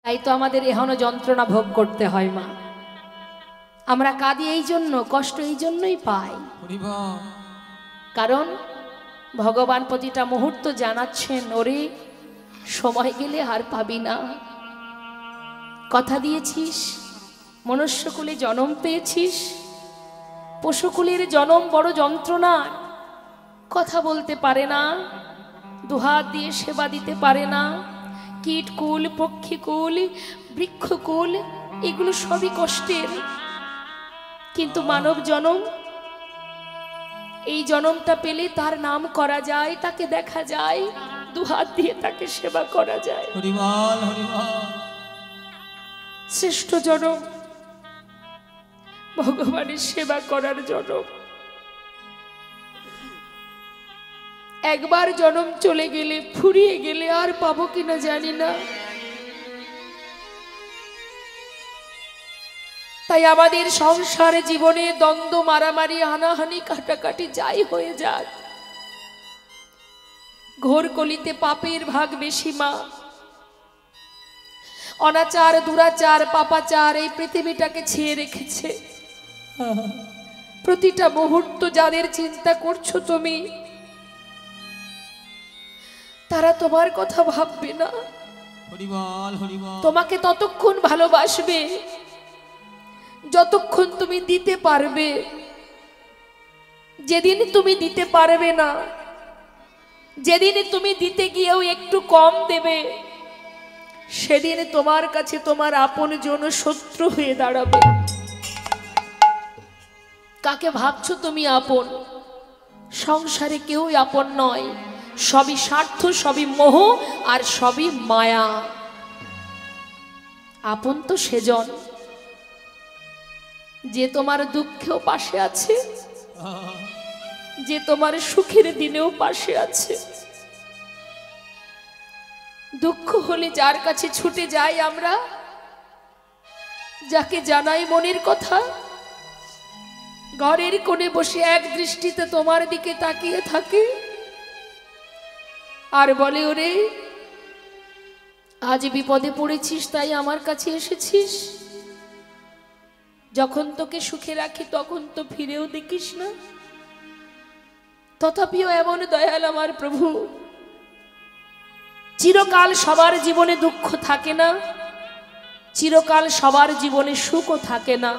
তাই তো আমাদের এখনো যন্ত্রণা ভোগ করতে হয় মা। আমরা কাঁদি এই জন্য, কষ্ট এই জন্যই পাই, কারণ ভগবান প্রতিটা মুহূর্ত জানাচ্ছেন, ওরে সময় গেলে আর পাবি না। কথা দিয়েছিস, মনুষ্যকুলে জন্ম পেয়েছিস, পশুকুলের জন্ম বড় যন্ত্রণা। কথা বলতে পারে না, দুহাত দিয়ে সেবা দিতে পারে না, কীটকুল, পক্ষীকুল, বৃক্ষকুল এগুলো সবই কষ্টের। কিন্তু মানব জনম, এই জনমটা পেলে তার নাম করা যায়, তাকে দেখা যায়, দুহাত দিয়ে তাকে সেবা করা যায়। হরিবল হরিবল। শ্রেষ্ঠ জনম ভগবানের সেবা করার জনম। একবার জনম চলে গেলে, ফুরিয়ে গেলে আর পাবো কিনা জানি না। তাই আমাদের সংসারে জীবনে দ্বন্দ্ব, মারামারি, হানাহানি, কাটাকাটি যাই হয়ে যাক, ঘোর কলিতে পাপের ভাগ বেশি মা। অনাচার, দুরাচার, পাপাচার এই পৃথিবীটাকে ছেয়ে রেখেছে। প্রতিটা মুহূর্ত যাদের চিন্তা করছো তুমি, তারা তোমার কথা ভাববে না। তোমাকে ততক্ষণ ভালোবাসবে যতক্ষণ তুমি দিতে পারবে। যেদিন তুমি দিতে পারবে না, যেদিন তুমি দিতে গিয়েও একটু কম দেবে, সেদিন তোমার কাছে তোমার আপন জন শত্রু হয়ে দাঁড়াবে। কাকে ভাবছো তুমি আপন? সংসারে কেউই আপন নয়, সবই স্বার্থ, সবই মোহ, আর সবই মায়া। আপন তো সেজন যে তোমার দুঃখেও পাশে আছে, যে তোমার সুখের দিনেও পাশে আছে। দুঃখ হলে যার কাছে ছুটে যাই আমরা, যাকে জানাই মনের কথা, ঘরের কোণে বসে এক দৃষ্টিতে তোমার দিকে তাকিয়ে থাকে আর বলে, ওরে আজ বিপদে পড়েছিস তাই আমার কাছে এসেছিস। যখন তোকে সুখে রাখি তখন তো ফিরেও দেখিস না। তথাপিও এমন দয়াল আমার প্রভু। চিরকাল সবার জীবনে দুঃখ থাকে না, চিরকাল সবার জীবনে সুখও থাকে না।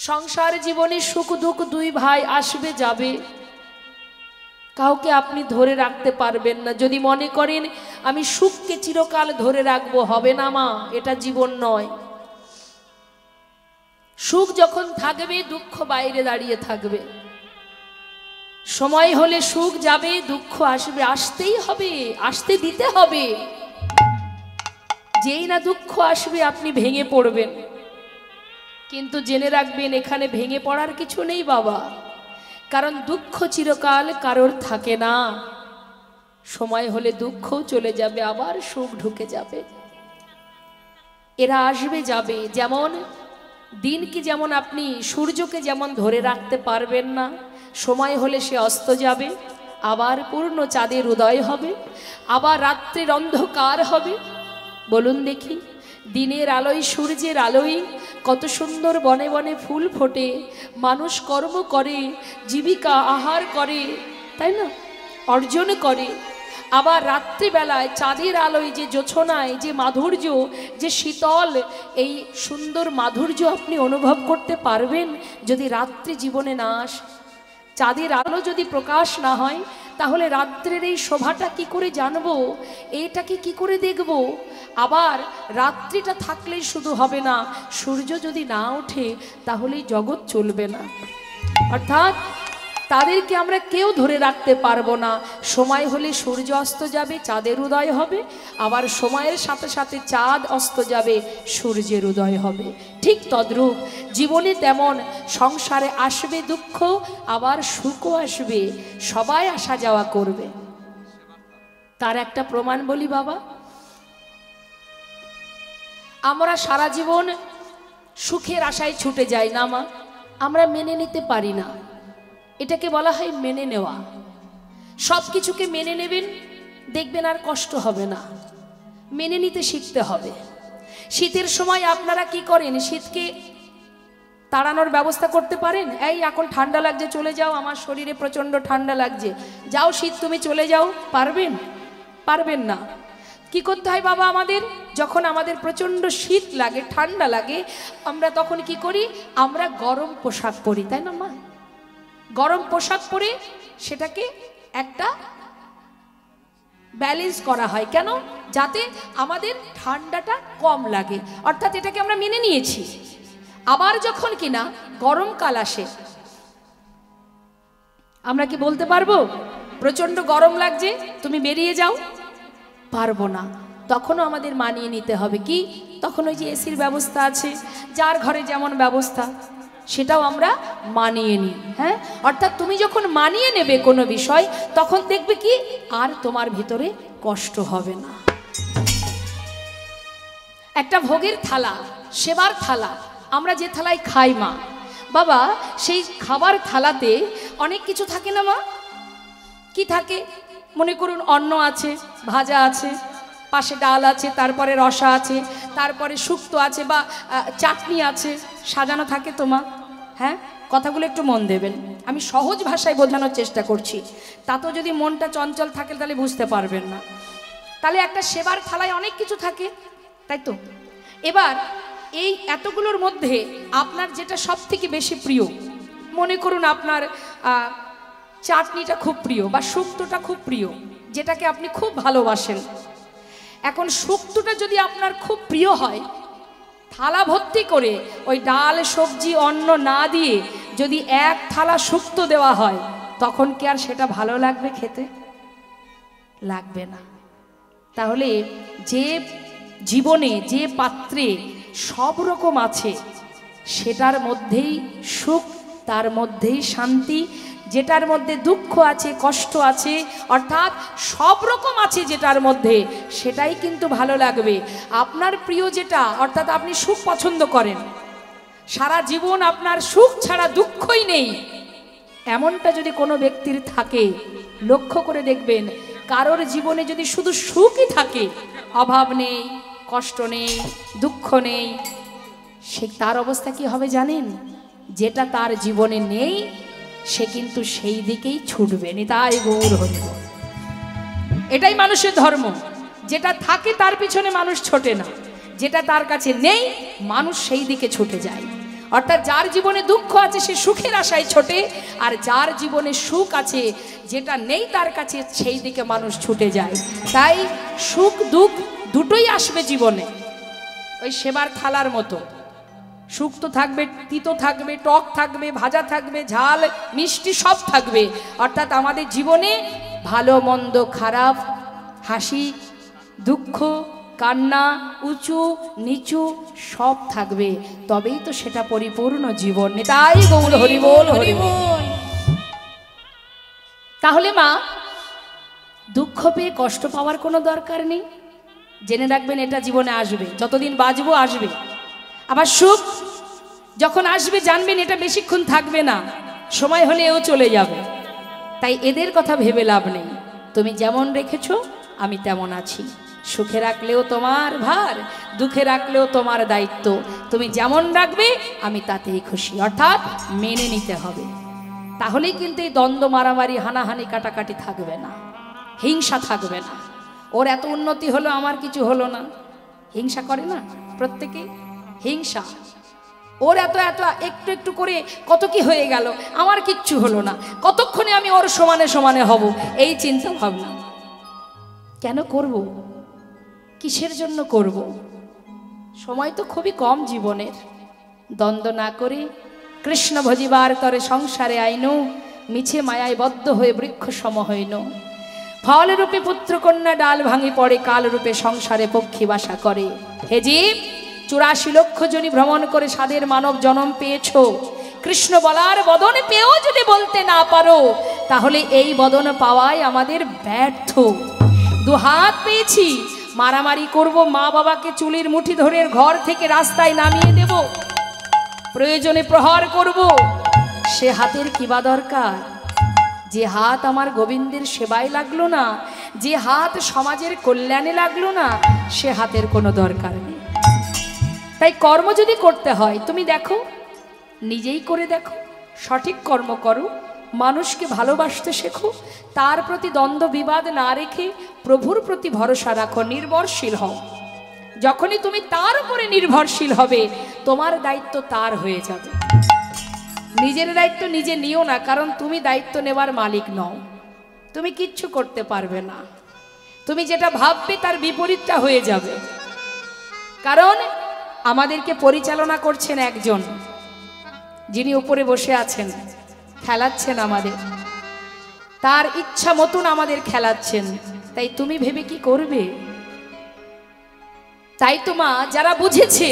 সংসার জীবনে সুখ দুঃখ দুই ভাই আসবে যাবে, কাউকে আপনি ধরে রাখতে পারবেন না। যদি মনে করেন আমি সুখকে চিরকাল ধরে রাখবো, হবে না মা, এটা জীবন নয়। সুখ যখন থাকবে, দুঃখ বাইরে দাঁড়িয়ে থাকবে। সময় হলে সুখ যাবে, দুঃখ আসবে, আসতেই হবে, আসতে দিতে হবে। যেই না দুঃখ আসবে আপনি ভেঙে পড়বেন। কিন্তু জেনে রাখবেন, এখানে ভেঙে পড়ার কিছু নেই বাবা, কারণ দুঃখ চিরকাল কারোর থাকে না। সময় হলে দুঃখও চলে যাবে, আবার সুখ ঢুকে যাবে। এরা আসবে যাবে। যেমন দিনকে যেমন আপনি সূর্যকে যেমন ধরে রাখতে পারবেন না, সময় হলে সে অস্ত যাবে, আবার পূর্ণ চাঁদের উদয় হবে, আবার রাত্রির অন্ধকার হবে। বলুন দেখি, দিনের আলোয়, সূর্যের আলোয় কত সুন্দর বনে বনে ফুল ফোটে, মানুষ কর্ম করে, জীবিকা আহার করে, তাই না, অর্জন করে। আবার রাত্রিবেলায় চাঁদের আলোয় যে জোছনায় যে মাধুর্য, যে শীতল, এই সুন্দর মাধুর্য আপনি অনুভব করতে পারবেন যদি রাত্রি জীবনে না আসে। চাঁদের আলো যদি প্রকাশ না হয়, তাহলে রাত্রের এই শোভাটা কি করে জানবো, এইটাকে কি করে দেখব? আবার রাত্রিটা থাকলেই শুধু হবে না, সূর্য যদি না ওঠে তাহলেই জগৎ চলবে না। অর্থাৎ তাদেরকে আমরা কেউ ধরে রাখতে পারবো না। সময় হলে সূর্য অস্ত যাবে, চাঁদের উদয় হবে, আবার সময়ের সাথে সাথে চাঁদ অস্ত যাবে, সূর্যের উদয় হবে। ঠিক তদ্রূপ জীবনে তেমন সংসারে আসবে দুঃখ, আবার সুখও আসবে, সবাই আসা যাওয়া করবে। তার একটা প্রমাণ বলি বাবা, আমরা সারা জীবন সুখের আশায় ছুটে যাই না মা, আমরা মেনে নিতে পারি না। এটাকে বলা হয় মেনে নেওয়া। সব কিছুকে মেনে নেবেন, দেখবেন আর কষ্ট হবে না। মেনে নিতে শিখতে হবে। শীতের সময় আপনারা কি করেন? শীতকে তাড়ানোর ব্যবস্থা করতে পারেন? এই এখন ঠান্ডা লাগছে, চলে যাও, আমার শরীরে প্রচণ্ড ঠান্ডা লাগছে, যাও শীত তুমি চলে যাও, পারবেন? পারবেন না। কি করতে হয় বাবা আমাদের? যখন আমাদের প্রচণ্ড শীত লাগে, ঠান্ডা লাগে, আমরা তখন কি করি? আমরা গরম পোশাক পরি, তাই না মা? গরম পোশাক পরে সেটাকে একটা ব্যালেন্স করা হয়। কেন? যাতে আমাদের ঠান্ডাটা কম লাগে, অর্থাৎ এটাকে আমরা মেনে নিয়েছি। আবার যখন কিনা গরমকাল আসে, আমরা কি বলতে পারবো প্রচণ্ড গরম লাগছে তুমি বেরিয়ে যাও? পারবো না। তখনও আমাদের মানিয়ে নিতে হবে। কি? তখন ওই যে এসির ব্যবস্থা আছে, যার ঘরে যেমন ব্যবস্থা সেটাও আমরা মানিয়ে নিই। হ্যাঁ, অর্থাৎ তুমি যখন মানিয়ে নেবে কোনো বিষয়, তখন দেখবে কি আর তোমার ভিতরে কষ্ট হবে না। একটা ভোগের থালা, সেবার থালা, আমরা যে থালায় খাই মা বাবা, সেই খাবার থালাতে অনেক কিছু থাকে না মা? কি থাকে? মনে করুন অন্ন আছে, ভাজা আছে, পাশে ডাল আছে, তারপরে রসা আছে, তারপরে শুক্তো আছে বা চাটনি আছে, সাজানো থাকে তো মা। হ্যাঁ, কথাগুলো একটু মন দেবেন, আমি সহজ ভাষায় বোঝানোর চেষ্টা করছি, তাতেও যদি মনটা চঞ্চল থাকে তাহলে বুঝতে পারবেন না। তাহলে একটা সেবার থালায় অনেক কিছু থাকে, তাই তো? এবার এই এতগুলোর মধ্যে আপনার যেটা সব থেকে বেশি প্রিয়, মনে করুন আপনার চাটনিটা খুব প্রিয় বা শুক্তোটা খুব প্রিয়, যেটাকে আপনি খুব ভালোবাসেন। এখন শুক্তোটা যদি আপনার খুব প্রিয় হয়, থালা ভর্তি করে ওই ডাল সবজি অন্ন না দিয়ে যদি এক থালা শুক্তো দেওয়া হয়, তখন কি আর সেটা ভালো লাগবে খেতে? লাগবে না। তাহলে যে জীবনে যে পাত্রে সব রকম আছে, সেটার মধ্যেই সুখ, তার মধ্যেই শান্তি। যেটার মধ্যে দুঃখ আছে, কষ্ট আছে, অর্থাৎ সব রকম আছে যেটার মধ্যে, সেটাই কিন্তু ভালো লাগবে। আপনার প্রিয় যেটা, অর্থাৎ আপনি সুখ পছন্দ করেন, সারা জীবন আপনার সুখ ছাড়া দুঃখই নেই, এমনটা যদি কোনো ব্যক্তির থাকে, লক্ষ্য করে দেখবেন কারোর জীবনে যদি শুধু সুখই থাকে, অভাব নেই, কষ্ট নেই, দুঃখ নেই, সে তার অবস্থা কি হবে জানেন? যেটা তার জীবনে নেই সে কিন্তু সেই দিকেই ছুটবে। নিতাই গৌর হরি বল। এটাই মানুষের ধর্ম। যেটা থাকে তার পিছনে মানুষ ছোটে না, যেটা তার কাছে নেই মানুষ সেই দিকে ছুটে যায়। অর্থাৎ যার জীবনে দুঃখ আছে সে সুখের আশায় ছোটে, আর যার জীবনে সুখ আছে, যেটা নেই তার কাছে, সেই দিকে মানুষ ছুটে যায়। তাই সুখ দুঃখ দুটোই আসবে জীবনে, ওই সেবার থালার মতো। সুখ তো থাকবে, তিতো থাকবে, টক থাকবে, ভাজা থাকবে, ঝাল মিষ্টি সব থাকবে। অর্থাৎ আমাদের জীবনে ভালো মন্দ খারাপ, হাসি দুঃখ, কান্না, উঁচু নিচু সব থাকবে, তবেই তো সেটা পরিপূর্ণ জীবন। তাই গৌর হরি বল, হরি বল। তাহলে মা, দুঃখ পেয়ে কষ্ট পাওয়ার কোনো দরকার নেই। জেনে রাখবেন এটা জীবনে আসবে, যতদিন বাঁচবো আসবে। আবার সুখ যখন আসবে জানবেন এটা বেশিক্ষণ থাকবে না, সময় হলে এও চলে যাবে। তাই এদের কথা ভেবে লাভ নেই। তুমি যেমন রেখেছো আমি তেমন আছি। সুখে রাখলেও তোমার ভার, দুঃখে রাখলেও তোমার দায়িত্ব। তুমি যেমন রাখবে আমি তাতেই খুশি, অর্থাৎ মেনে নিতে হবে। তাহলেই কিন্তু এই দ্বন্দ্ব, মারামারি, হানাহানি, কাটাকাটি থাকবে না, হিংসা থাকবে না। ওর এত উন্নতি হলো আমার কিছু হলো না, হিংসা করে না প্রত্যেকে? হিংসা। ওর এত এত একটু একটু করে কত কি হয়ে গেল, আমার কিচ্ছু হলো না, কতক্ষণে আমি ওর সমানে সমানে হব, এই চিন্তা ভাবনা কেন করব? কিসের জন্য করব? সময় তো খুবই কম জীবনের। দ্বন্দ্ব না করে কৃষ্ণ ভজিবার তরে সংসারে আইনু, মিছে মায়ায় বদ্ধ হয়ে বৃক্ষ সম হইন। ফল রূপে পুত্র কন্যা ডাল ভাঙি পড়ে, কাল রূপে সংসারে পক্ষী বাসা করে। হে জীব, 84 লক্ষ জনি ভ্রমণ করে সাধের মানব জন্ম পেয়েছ। কৃষ্ণ বলার বদন পেয়েও যদি বলতে না পারো, তাহলে এই বদন পাওয়াই আমাদের ব্যর্থ। দুহাত পেয়েছি, মারামারি করব, মা বাবাকে চুলির মুঠি ধরে ঘর থেকে রাস্তায় নামিয়ে দেব, প্রয়োজনে প্রহার করব, সে হাতের কিবা দরকার? যে হাত আমার গোবিন্দের সেবায় লাগলো না, যে হাত সমাজের কল্যাণে লাগলো না, সে হাতের কোনো দরকার নেই। তাই কর্ম যদি করতে হয় তুমি দেখো, নিজেই করে দেখো, সঠিক কর্ম করো, মানুষকে ভালোবাসতে শেখো, তার প্রতি দ্বন্দ্ব বিবাদ না রেখে প্রভুর প্রতি ভরসা রাখো, নির্ভরশীল হও। যখনই তুমি তার উপরে নির্ভরশীল হবে তোমার দায়িত্ব তার হয়ে যাবে। নিজের দায়িত্ব নিজে নিও না, কারণ তুমি দায়িত্ব নেবার মালিক নও, তুমি কিচ্ছু করতে পারবে না। তুমি যেটা ভাববে তার বিপরীতটা হয়ে যাবে। কারণ আমাদেরকে পরিচালনা করছেন একজন, যিনি উপরে বসে আছেন, খেলাচ্ছেন আমাদের, তার ইচ্ছা মতন আমাদের খেলাচ্ছেন। তাই তুমি ভেবে কি করবে? তাই তো মা, যারা বুঝেছে,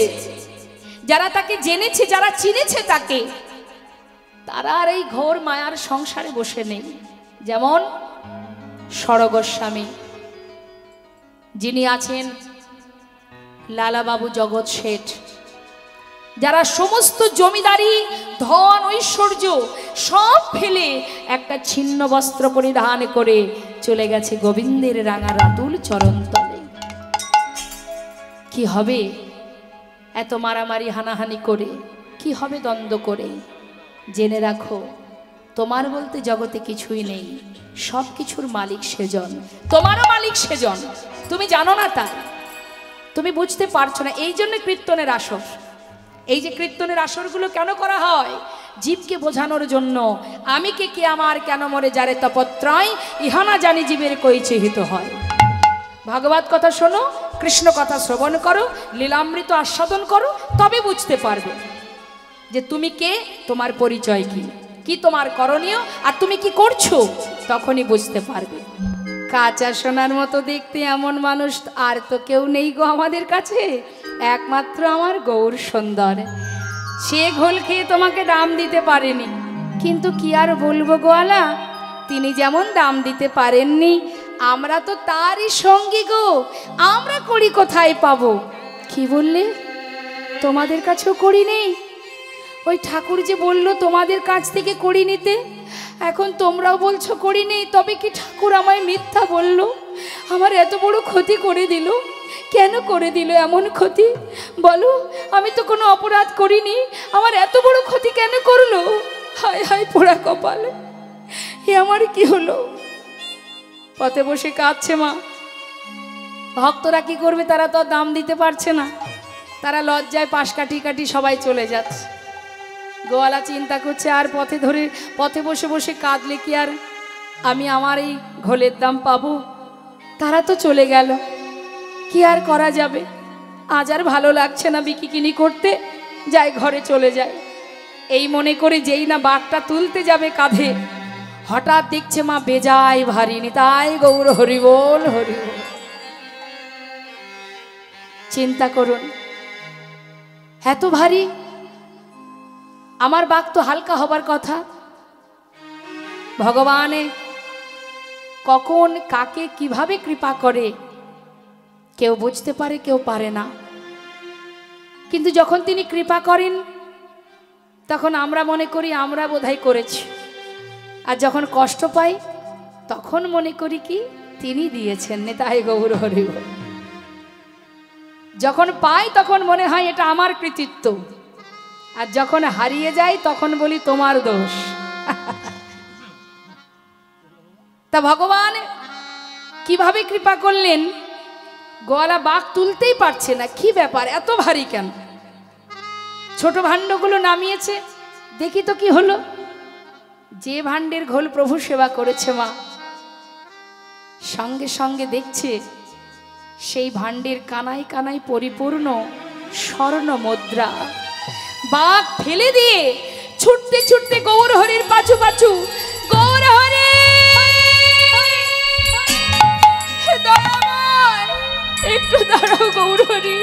যারা তাকে জেনেছে, যারা চিনেছে তাকে, তারা আর এই ঘোর মায়ার সংসারে বসে নেই। যেমন ষড়গোস্বামী, যিনি আছেন লালাবাবু জগৎ শেঠ, যারা সমস্ত জমিদারি ধন ঐশ্বর্য সব ফেলে একটা ছিন্ন বস্ত্র পরিধান করে চলে গেছে গোবিন্দের রাঙা রাতুল চরণতলে। কি হবে এত মারামারি হানাহানি করে? কি হবে দ্বন্দ্ব করে? জেনে রাখো, তোমার বলতে জগতে কিছুই নেই, সব কিছুর মালিক সেজন, তোমারও মালিক সেজন। তুমি জানো না, তাই তুমি বুঝতে পারছো না। এই জন্য কীর্তনের আসর, এই যে কীর্তনের আসরগুলো কেন করা হয়? জীবকে বোঝানোর জন্য। আমি কে আমার কেন মরে যারে তপত্রয়, ইহানা জানি জীবের কইছে হিত হয়। ভাগবত কথা শোনো, কৃষ্ণ কথা শ্রবণ করো, লীলামৃত আস্বাদন করো, তবে বুঝতে পারবে যে তুমি কে, তোমার পরিচয় কি, কি তোমার করণীয়, আর তুমি কি করছো, তখনই বুঝতে পারবে। কাঁচা সোনার মতো দেখতে এমন মানুষ আর তো কেউ নেই গো আমাদের কাছে, একমাত্র আমার গৌর সুন্দর। সে ঘোল খেয়ে তোমাকে দাম দিতে পারেনি, কিন্তু কি আর বলবো গোয়ালা, তিনি যেমন দাম দিতে পারেননি, আমরা তো তারই সঙ্গী গো, আমরা করি কোথায় পাবো? কি বললে? তোমাদের কাছেও করি নেই? ওই ঠাকুর যে বলল তোমাদের কাছ থেকে করি নিতে, এখন তোমরাও বলছো করি নেই। তবে কি ঠাকুর আমায় মিথ্যা বলল? আমার এত বড় ক্ষতি করে দিল, কেন করে দিল এমন ক্ষতি বলো? আমি তো কোনো অপরাধ করিনি, আমার এত বড় ক্ষতি কেন করলো? হায় হায় পোড়া কপাল, এ আমার কি হলো? পথে বসে কাঁদছে মা। ভক্তরা কি করবে? তারা তো দাম দিতে পারছে না, তারা লজ্জায় পাশ কাটি কাটি সবাই চলে যাচ্ছে। গোয়ালা চিন্তা করছে, আর পথে বসে বসে কাঁদলে কি আর আমি আমার এই ঘোলের দাম পাবো? তারা তো চলে গেল, কি আর করা যাবে? আজ আর ভালো লাগছে না বিকিকিনি করতে, যাই ঘরে চলে যায়। এই মনে করে যেই না বাঘটা তুলতে যাবে কাঁধে, হঠাৎ দেখছে মা বেজায় ভারী, নিতাই গৌর হরিবোল হরিবোল। চিন্তা করুন, এত ভারী, আমার বাঘ তো হালকা হবার কথা। ভগবানে কখন কাকে কিভাবে কৃপা করে কেউ বুঝতে পারে, কেউ পারে না। কিন্তু যখন তিনি কৃপা করেন তখন আমরা মনে করি আমরা বোধহয় করেছি, আর যখন কষ্ট পাই তখন মনে করি কি তিনি দিয়েছেন, নিতাই গৌর হরিবোল। যখন পাই তখন মনে হয় এটা আমার কৃতিত্ব, আর যখন হারিয়ে যায় তখন বলি তোমার দোষ। তা ভগবান কিভাবে কৃপা করলেন? গোয়ালা বাঘ তুলতেই পারছে না, কি ব্যাপার, এত ভারী কেন? ছোট ভাণ্ডগুলো নামিয়েছে, দেখি তো কি হলো। যে ভাণ্ডের ঘোল প্রভু সেবা করেছে মা, সঙ্গে সঙ্গে দেখছে সেই ভাণ্ডের কানায় কানায় পরিপূর্ণ স্বর্ণ মুদ্রা। বাঘ ফেলে দিয়ে ছুটতে ছুটতে গৌর হরির পাছু পাছু, গৌর হরি একটু দাঁড়াও, গৌর হরি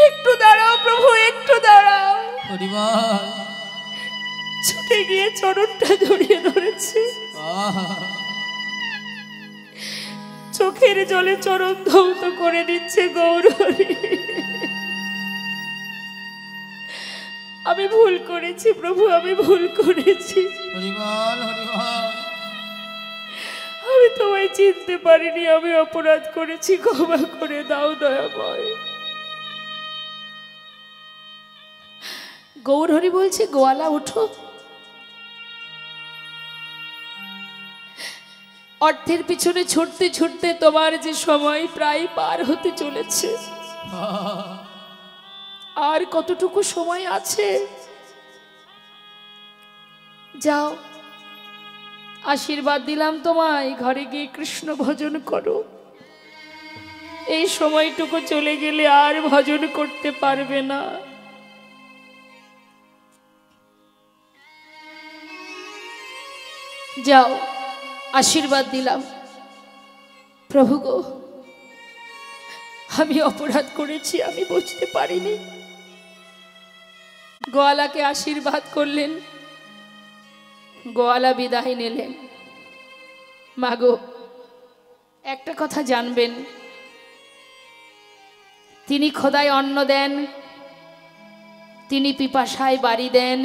একটু দাঁড়াও, প্রভু একটু দাঁড়াও। ছুটে গিয়ে চরণটা জড়িয়ে ধরেছে, চোখের জলে চরণ ধৌত করে দিচ্ছে। গৌর হরি, আমি ভুল করেছি প্রভু, আমি ভুল করেছি, আমি তোমায় চিনতে পারিনি, আমি অপরাধ করেছি, ক্ষমা করে দাও দয়াময়। গৌরহরি বলছে, গোয়ালা উঠো। অর্থের পিছনে ছুটতে ছুটতে তোমার যে সময় প্রায় পার হতে চলেছে, আর কতটুকু সময় আছে? যাও, আশীর্বাদ দিলাম তোমায়, ঘরে গিয়ে কৃষ্ণ ভজন করো। এই সময়টুকু চলে গেলে আর ভজন করতে পারবে না। যাও, আশীর্বাদ দিলাম। প্রভু গো, আমি অপরাধ করেছি, আমি বুঝতে পারিনি। গোয়ালাকে আশীর্বাদ করলেন, গোয়ালা বিদায় নিলেন। মাগো, একটা কথা জানবেন, তিনি খোদায় অন্ন দেন, তিনি পিপাসায় বাড়ি দেন,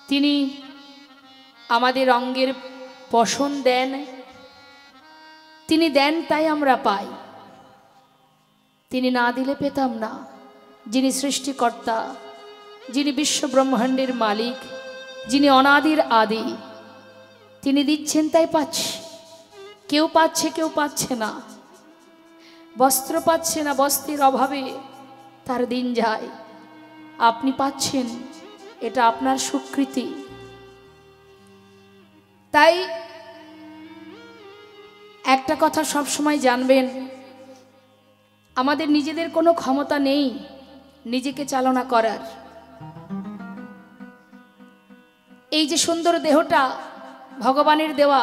তিনি আমাদের অঙ্গের পোষণ দেন, তিনি দেন তাই আমরা পাই, তিনি না দিলে পেতাম না। যিনি সৃষ্টিকর্তা, যিনি বিশ্ব ব্রহ্মাণ্ডের মালিক, যিনি অনাদির আদি, তিনি দিচ্ছেন তাই পাচ্ছি। কেউ পাচ্ছে, কেউ পাচ্ছে না। বস্ত্র পাচ্ছে না, বস্ত্রের অভাবে তার দিন যায়। আপনি পাচ্ছেন, এটা আপনার স্বীকৃতি। তাই একটা কথা সব সময় জানবেন, আমাদের নিজেদের কোনো ক্ষমতা নেই নিজেকে চালনা করার। এই যে সুন্দর দেহটা ভগবানের দেওয়া,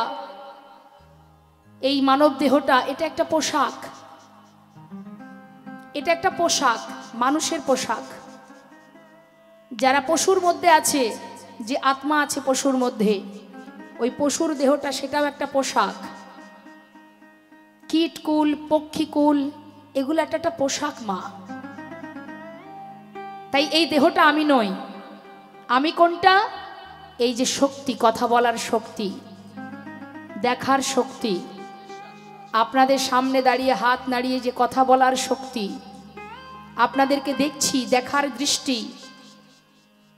এই মানব দেহটা, এটা একটা পোশাক, এটা একটা পোশাক, মানুষের পোশাক। যারা পশুর মধ্যে আছে, যে আত্মা আছে পশুর মধ্যে, ওই পশুর দেহটা সেটাও একটা পোশাক। কীটকুল, পক্ষীকুল, এগুলো একটা পোশাক মা। তাই এই দেহটা আমি নই। আমি কোনটা? এই যে শক্তি, কথা বলার শক্তি, দেখার শক্তি, আপনাদের সামনে দাঁড়িয়ে হাত নাড়িয়ে যে কথা বলার শক্তি, আপনাদেরকে দেখছি, দেখার দৃষ্টি,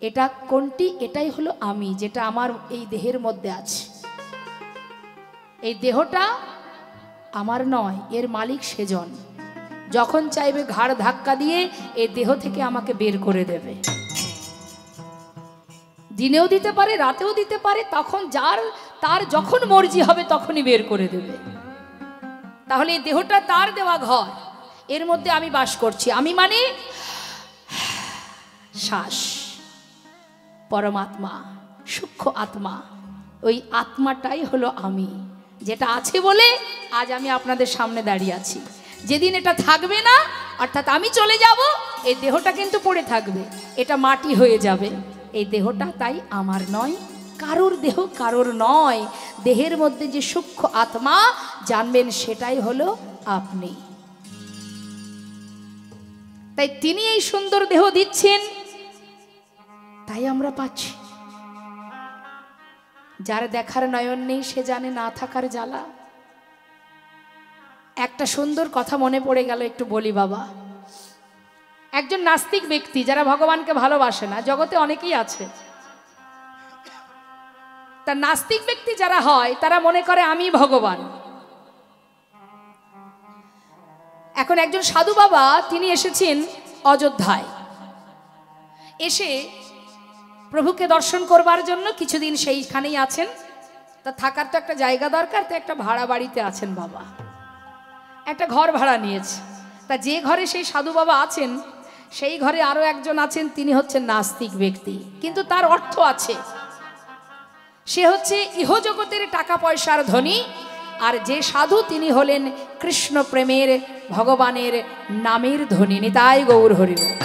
এটা কোনটি? এটাই হলো আমি, যেটা আমার এই দেহের মধ্যে আছে। এই দেহটা আমার নয়, এর মালিক সেজন। যখন চাইবে ঘাড় ধাক্কা দিয়ে এই দেহ থেকে আমাকে বের করে দেবে। দিনেও দিতে পারে, রাতেও দিতে পারে, তখন তার যখন মর্জি হবে তখনই বের করে দেবে। তাহলে এই দেহটা তার দেওয়া ঘর, এর মধ্যে আমি বাস করছি। আমি মানে শ্বাস, পরমাত্মা, সূক্ষ্ম আত্মা। ওই আত্মাটাই হলো আমি, যেটা আছে বলে আজ আমি আপনাদের সামনে দাঁড়িয়ে আছি। যেদিন এটা থাকবে না, অর্থাৎ আমি চলে যাব, এই দেহটা কিন্তু পড়ে থাকবে, এটা মাটি হয়ে যাবে। এই দেহটা তাই আমার নয়, কারোর দেহ কারোর নয়। দেহের মধ্যে যে সূক্ষ্ম আত্মা জানবেন, সেটাই হলো আপনি। তাই তিনি এই সুন্দর দেহ দিচ্ছেন, তাই আমরা পাচ্ছি। যার দেখার নয়ন নেই সে জানে না থাকার জ্বালা। একটা সুন্দর কথা মনে পড়ে গেল, একটু বলি বাবা। একজন নাস্তিক ব্যক্তি, যারা ভগবানকে ভালোবাসে না, জগতে অনেকেই আছে। তা নাস্তিক ব্যক্তি যারা হয়, তারা মনে করে আমি ভগবান। এখন একজন সাধু বাবা, তিনি এসেছেন অযোধ্যায়, এসে প্রভুকে দর্শন করবার জন্য কিছুদিন সেইখানেই আছেন। তা থাকার তো একটা জায়গা দরকার, তো একটা ভাড়া বাড়িতে আছেন বাবা, একটা ঘর ভাড়া নিয়েছে। তা যে ঘরে সেই সাধু বাবা আছেন, সেই ঘরে আরো একজন আছেন, তিনি হচ্ছেন নাস্তিক ব্যক্তি, কিন্তু তার অর্থ আছে। সে হচ্ছে ইহজগতের টাকা পয়সার ধনী, আর যে সাধু তিনি হলেন কৃষ্ণ প্রেমের, ভগবানের নামের ধনী। নিতাই গৌর হরি বল।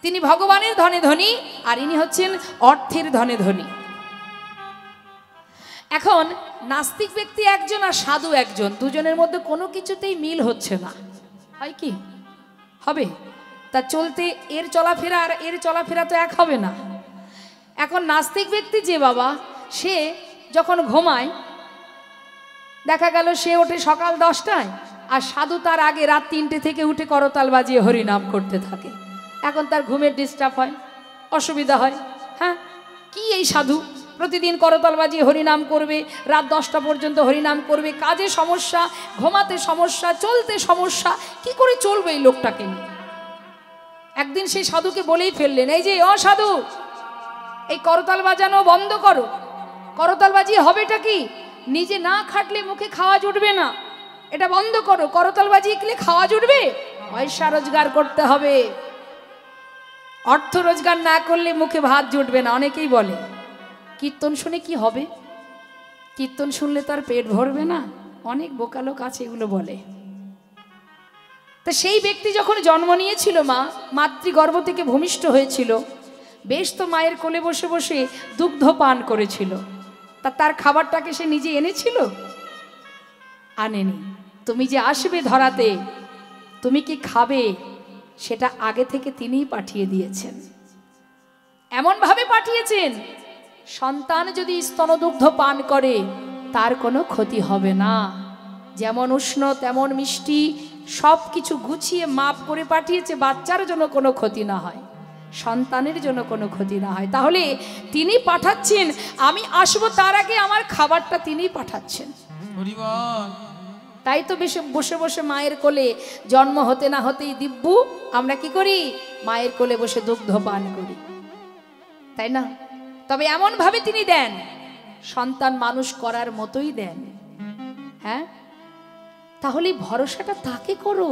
তিনি ভগবানের ধনে ধনী, আর ইনি হচ্ছেন অর্থের ধনে ধনী। এখন নাস্তিক ব্যক্তি একজন আর সাধু একজন, দুজনের মধ্যে কোনো কিছুতেই মিল হচ্ছে না। হয় কি হবে? তা চলতে এর চলাফেরা আর এর চলাফেরা তো এক হবে না। এখন নাস্তিক ব্যক্তি যে বাবা, সে যখন ঘুমায়, দেখা গেল সে ওঠে সকাল 10টায়, আর সাধু তার আগে রাত 3টে থেকে উঠে করতাল বাজিয়ে হরিনাম করতে থাকে। এখন তার ঘুমের ডিস্টার্ব হয়, অসুবিধা হয়। হ্যাঁ, কি এই সাধু প্রতিদিন করতাল বাজিয়ে হরিনাম করবে, রাত 10টা পর্যন্ত হরিনাম করবে, কাজে সমস্যা, ঘুমাতে সমস্যা, চলতে সমস্যা, কি করে চলবে এই লোকটাকে নিয়ে? একদিন সেই সাধুকে বলেই ফেললেন, এই যে ও সাধু, এই করতাল বাজানো বন্ধ করো। করতাল বাজিয়ে হবেটা কি? নিজে না খাটলে মুখে খাওয়া জুটবে না, এটা বন্ধ করো। করতাল বাজিয়ে গেলে খাওয়া জুটবে? পয়সা রোজগার করতে হবে, অর্থ রোজগার না করলে মুখে ভাত জুটবে না। অনেকেই বলে কীর্তন শুনে কি হবে, কীর্তন শুনলে তার পেট ভরবে না। অনেক বোকা লোক আছে এগুলো বলে। তা সেই ব্যক্তি যখন জন্ম নিয়েছিল, মাতৃগর্ভ থেকে ভূমিষ্ঠ হয়েছিল, বেশ তো মায়ের কোলে বসে বসে দুগ্ধ পান করেছিল। তার খাবারটাকে সে নিজে এনেছিল? আনেনি। তুমি যে আসবে ধরাতে, তুমি কি খাবে, সেটা আগে থেকে তিনিই পাঠিয়ে দিয়েছেন। এমনভাবে পাঠিয়েছেন, সন্তান যদি স্তনদুগ্ধ পান করে তার কোনো ক্ষতি হবে না। যেমন উষ্ণ তেমন মিষ্টি, সব কিছু গুছিয়ে মাপ করে পাঠিয়েছে, বাচ্চার জন্য কোনো ক্ষতি না হয়, সন্তানের জন্য কোনো ক্ষতি না হয়। তাহলে তিনি পাঠাচ্ছেন, আমি আসবো তার আগে আমার খাবারটা তিনিই পাঠাচ্ছেন। তাই তো বসে বসে মায়ের কোলে জন্ম হতে না হতেই দিব্যু আমরা কি করি? মায়ের কোলে বসে দুগ্ধ পান করি, তাই না? তবে এমন ভাবে তিনি দেন, সন্তান মানুষ করার মতোই দেন। হ্যাঁ, তাহলে ভরসাটা তাকে করো,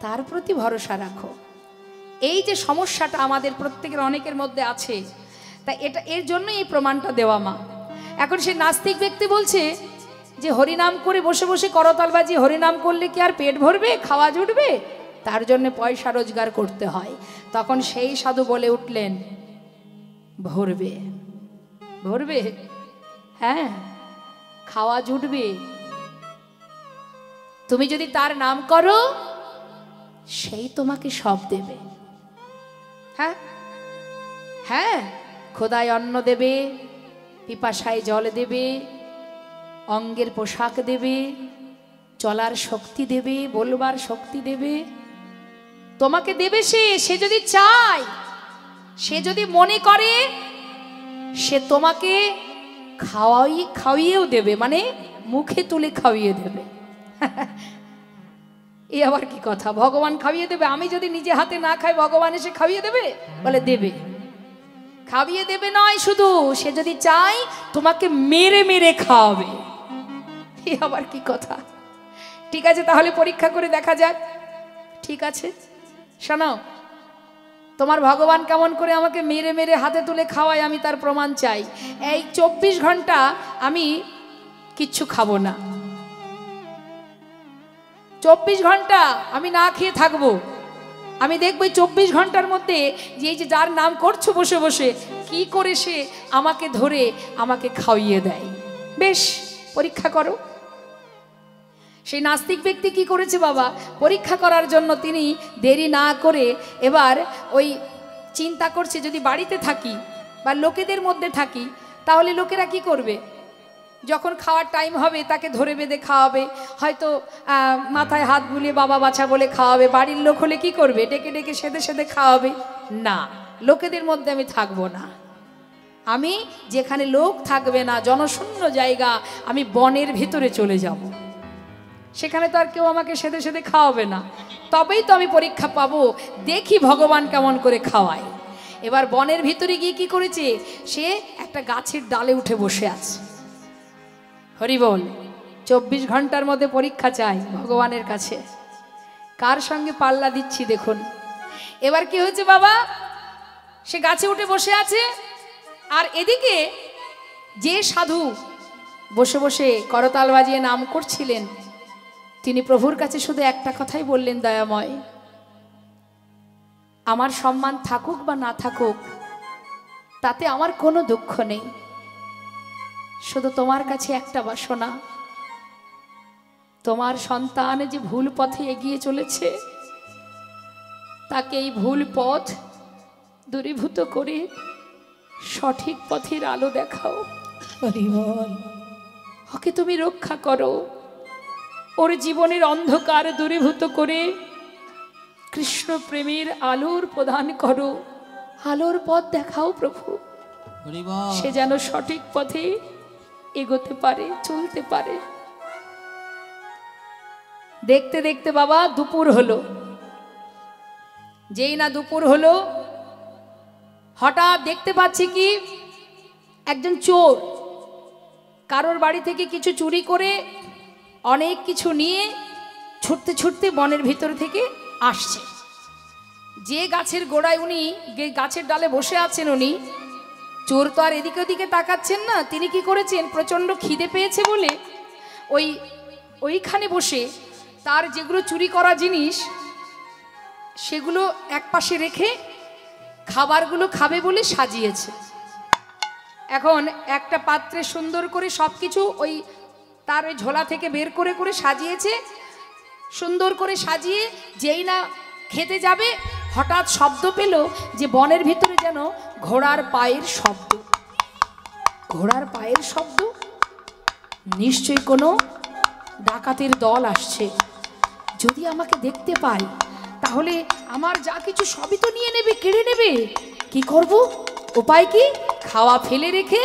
তার প্রতি ভরসা রাখো। এই যে সমস্যাটা আমাদের প্রত্যেকের অনেকের মধ্যে আছে, তাই এর জন্য এই প্রমাণটা দেওয়া মা। এখন সে নাস্তিক ব্যক্তি বলছে যে হরিনাম করে বসে বসে করতাল বাজিয়ে হরিনাম করলে কি আর পেট ভরবে, খাওয়া জুটবে? তার জন্য পয়সা রোজগার করতে হয়। তখন সেই সাধু বলে উঠলেন, ভরবে, ভরবে, হ্যাঁ, খাওয়া জুটবে। তুমি যদি তার নাম করো, সেই তোমাকে সব দেবে। হ্যাঁ হ্যাঁ, খোদায় অন্ন দেবে, পিপাসায় জল দেবে, অঙ্গের পোশাক দেবে, চলার শক্তি দেবে, বলবার শক্তি দেবে, তোমাকে দেবে। সে যদি চায়, সে যদি মনে করে, সে তোমাকে খাওয়িয়েও দেবে, মানে মুখে তুলে খাওয়িয়ে দেবে। এ আবার কি কথা? ভগবান খাওয়িয়ে দেবে? আমি যদি নিজে হাতে না খাই, ভগবান এসে খাওয়িয়ে দেবে? বলে দেবে। খাওয়িয়ে দেবে নয় শুধু, সে যদি চায় তোমাকে মেরে মেরে খাওয়াবে। এ আবার কি কথা? ঠিক আছে, তাহলে পরীক্ষা করে দেখা যাক। ঠিক আছে, শোনো, তোমার ভগবান কেমন করে আমাকে মেরে মেরে হাতে তুলে খাওয়ায়, আমি তার প্রমাণ চাই। এই 24 ঘন্টা আমি কিচ্ছু খাবো না, 24 ঘন্টা আমি না খেয়ে থাকবো। আমি দেখবো 24 ঘন্টার মধ্যে যে এই যে যার নাম করছো বসে বসে, কি করে সে আমাকে ধরে আমাকে খাওয়িয়ে দেয়। বেশ, পরীক্ষা করো। সেই নাস্তিক ব্যক্তি কি করেছে বাবা? পরীক্ষা করার জন্য তিনি দেরি না করে এবার ওই চিন্তা করছে, যদি বাড়িতে থাকি বা লোকেদের মধ্যে থাকি, তাহলে লোকেরা কি করবে? যখন খাওয়ার টাইম হবে তাকে ধরে বেঁধে খাওয়াবে, হয়তো মাথায় হাত বুলিয়ে বাবা বাছা বলে খাওয়াবে। বাড়ির লোক হলে কি করবে? ডেকে ডেকে সেদে সেদে খাওয়াবে। না, লোকেদের মধ্যে আমি থাকবো না। আমি যেখানে লোক থাকবে না, জনশূন্য জায়গা, আমি বনের ভিতরে চলে যাব। সেখানে তো আর কেউ আমাকে সেদে সেদে খাওয়াবে না। তবেই তো আমি পরীক্ষা পাবো, দেখি ভগবান কেমন করে খাওয়ায়। এবার বনের ভিতরে গিয়ে কি করেছে? সে একটা গাছের ডালে উঠে বসে আছে। হরি বল। 24 ঘন্টার মধ্যে পরীক্ষা চাই ভগবানের কাছে। কার সঙ্গে পাল্লা দিচ্ছি দেখুন। এবার কি হয়েছে বাবা? সে গাছে উঠে বসে আছে, আর এদিকে যে সাধু বসে বসে করতাল বাজিয়ে নাম করছিলেন, তিনি প্রভুর কাছে শুধু একটা কথাই বললেন, দয়াময়, আমার সম্মান থাকুক বা না থাকুক তাতে আমার কোনো দুঃখ নেই, শুধু তোমার কাছে একটা বাসনা, তোমার সন্তান যে ভুল পথে এগিয়ে চলেছে, তাকে এই ভুল পথ দূরীভূত করে সঠিক পথের আলো দেখাও। ওকে তুমি রক্ষা করো, ওর জীবনের অন্ধকার দূরীভূত করে কৃষ্ণ প্রেমের আলোর প্রদান করো, আলোর পথ দেখাও প্রভু, সে যেন সঠিক পথে এগোতে পারে, চলতে পারে। দেখতে দেখতে বাবা দুপুর হলো। যেই না দুপুর হলো, হঠাৎ দেখতে পাচ্ছি কি একজন চোর কারোর বাড়ি থেকে কিছু চুরি করে অনেক কিছু নিয়ে ছুটতে ছুটতে বনের ভিতর থেকে আসছে। যে গাছের গোড়ায় উনি, গাছের ডালে বসে আছেন উনি, চোর তো আর এদিকে ওদিকে তাকাচ্ছেন না। তিনি কি করেছেন, প্রচণ্ড খিদে পেয়েছে বলে ওইখানে বসে তার যেগুলো চুরি করা জিনিস সেগুলো একপাশে রেখে খাবারগুলো খাবে বলে সাজিয়েছে। এখন একটা পাত্রে সুন্দর করে সব কিছু ওই তার ওই ঝোলা থেকে বের করে করে সাজিয়েছে। সুন্দর করে সাজিয়ে যেই না খেতে যাবে, হঠাৎ শব্দ পেল যে বনের ভিতরে যেন ঘোড়ার পায়ের শব্দ। ঘোড়ার পায়ের শব্দ, নিশ্চয়ই কোনো ডাকাতের দল আসছে। যদি আমাকে দেখতে পায় তাহলে আমার যা কিছু সবই তো নিয়ে নেবে, কেড়ে নেবে। কি করব? উপায় কি? খাওয়া ফেলে রেখে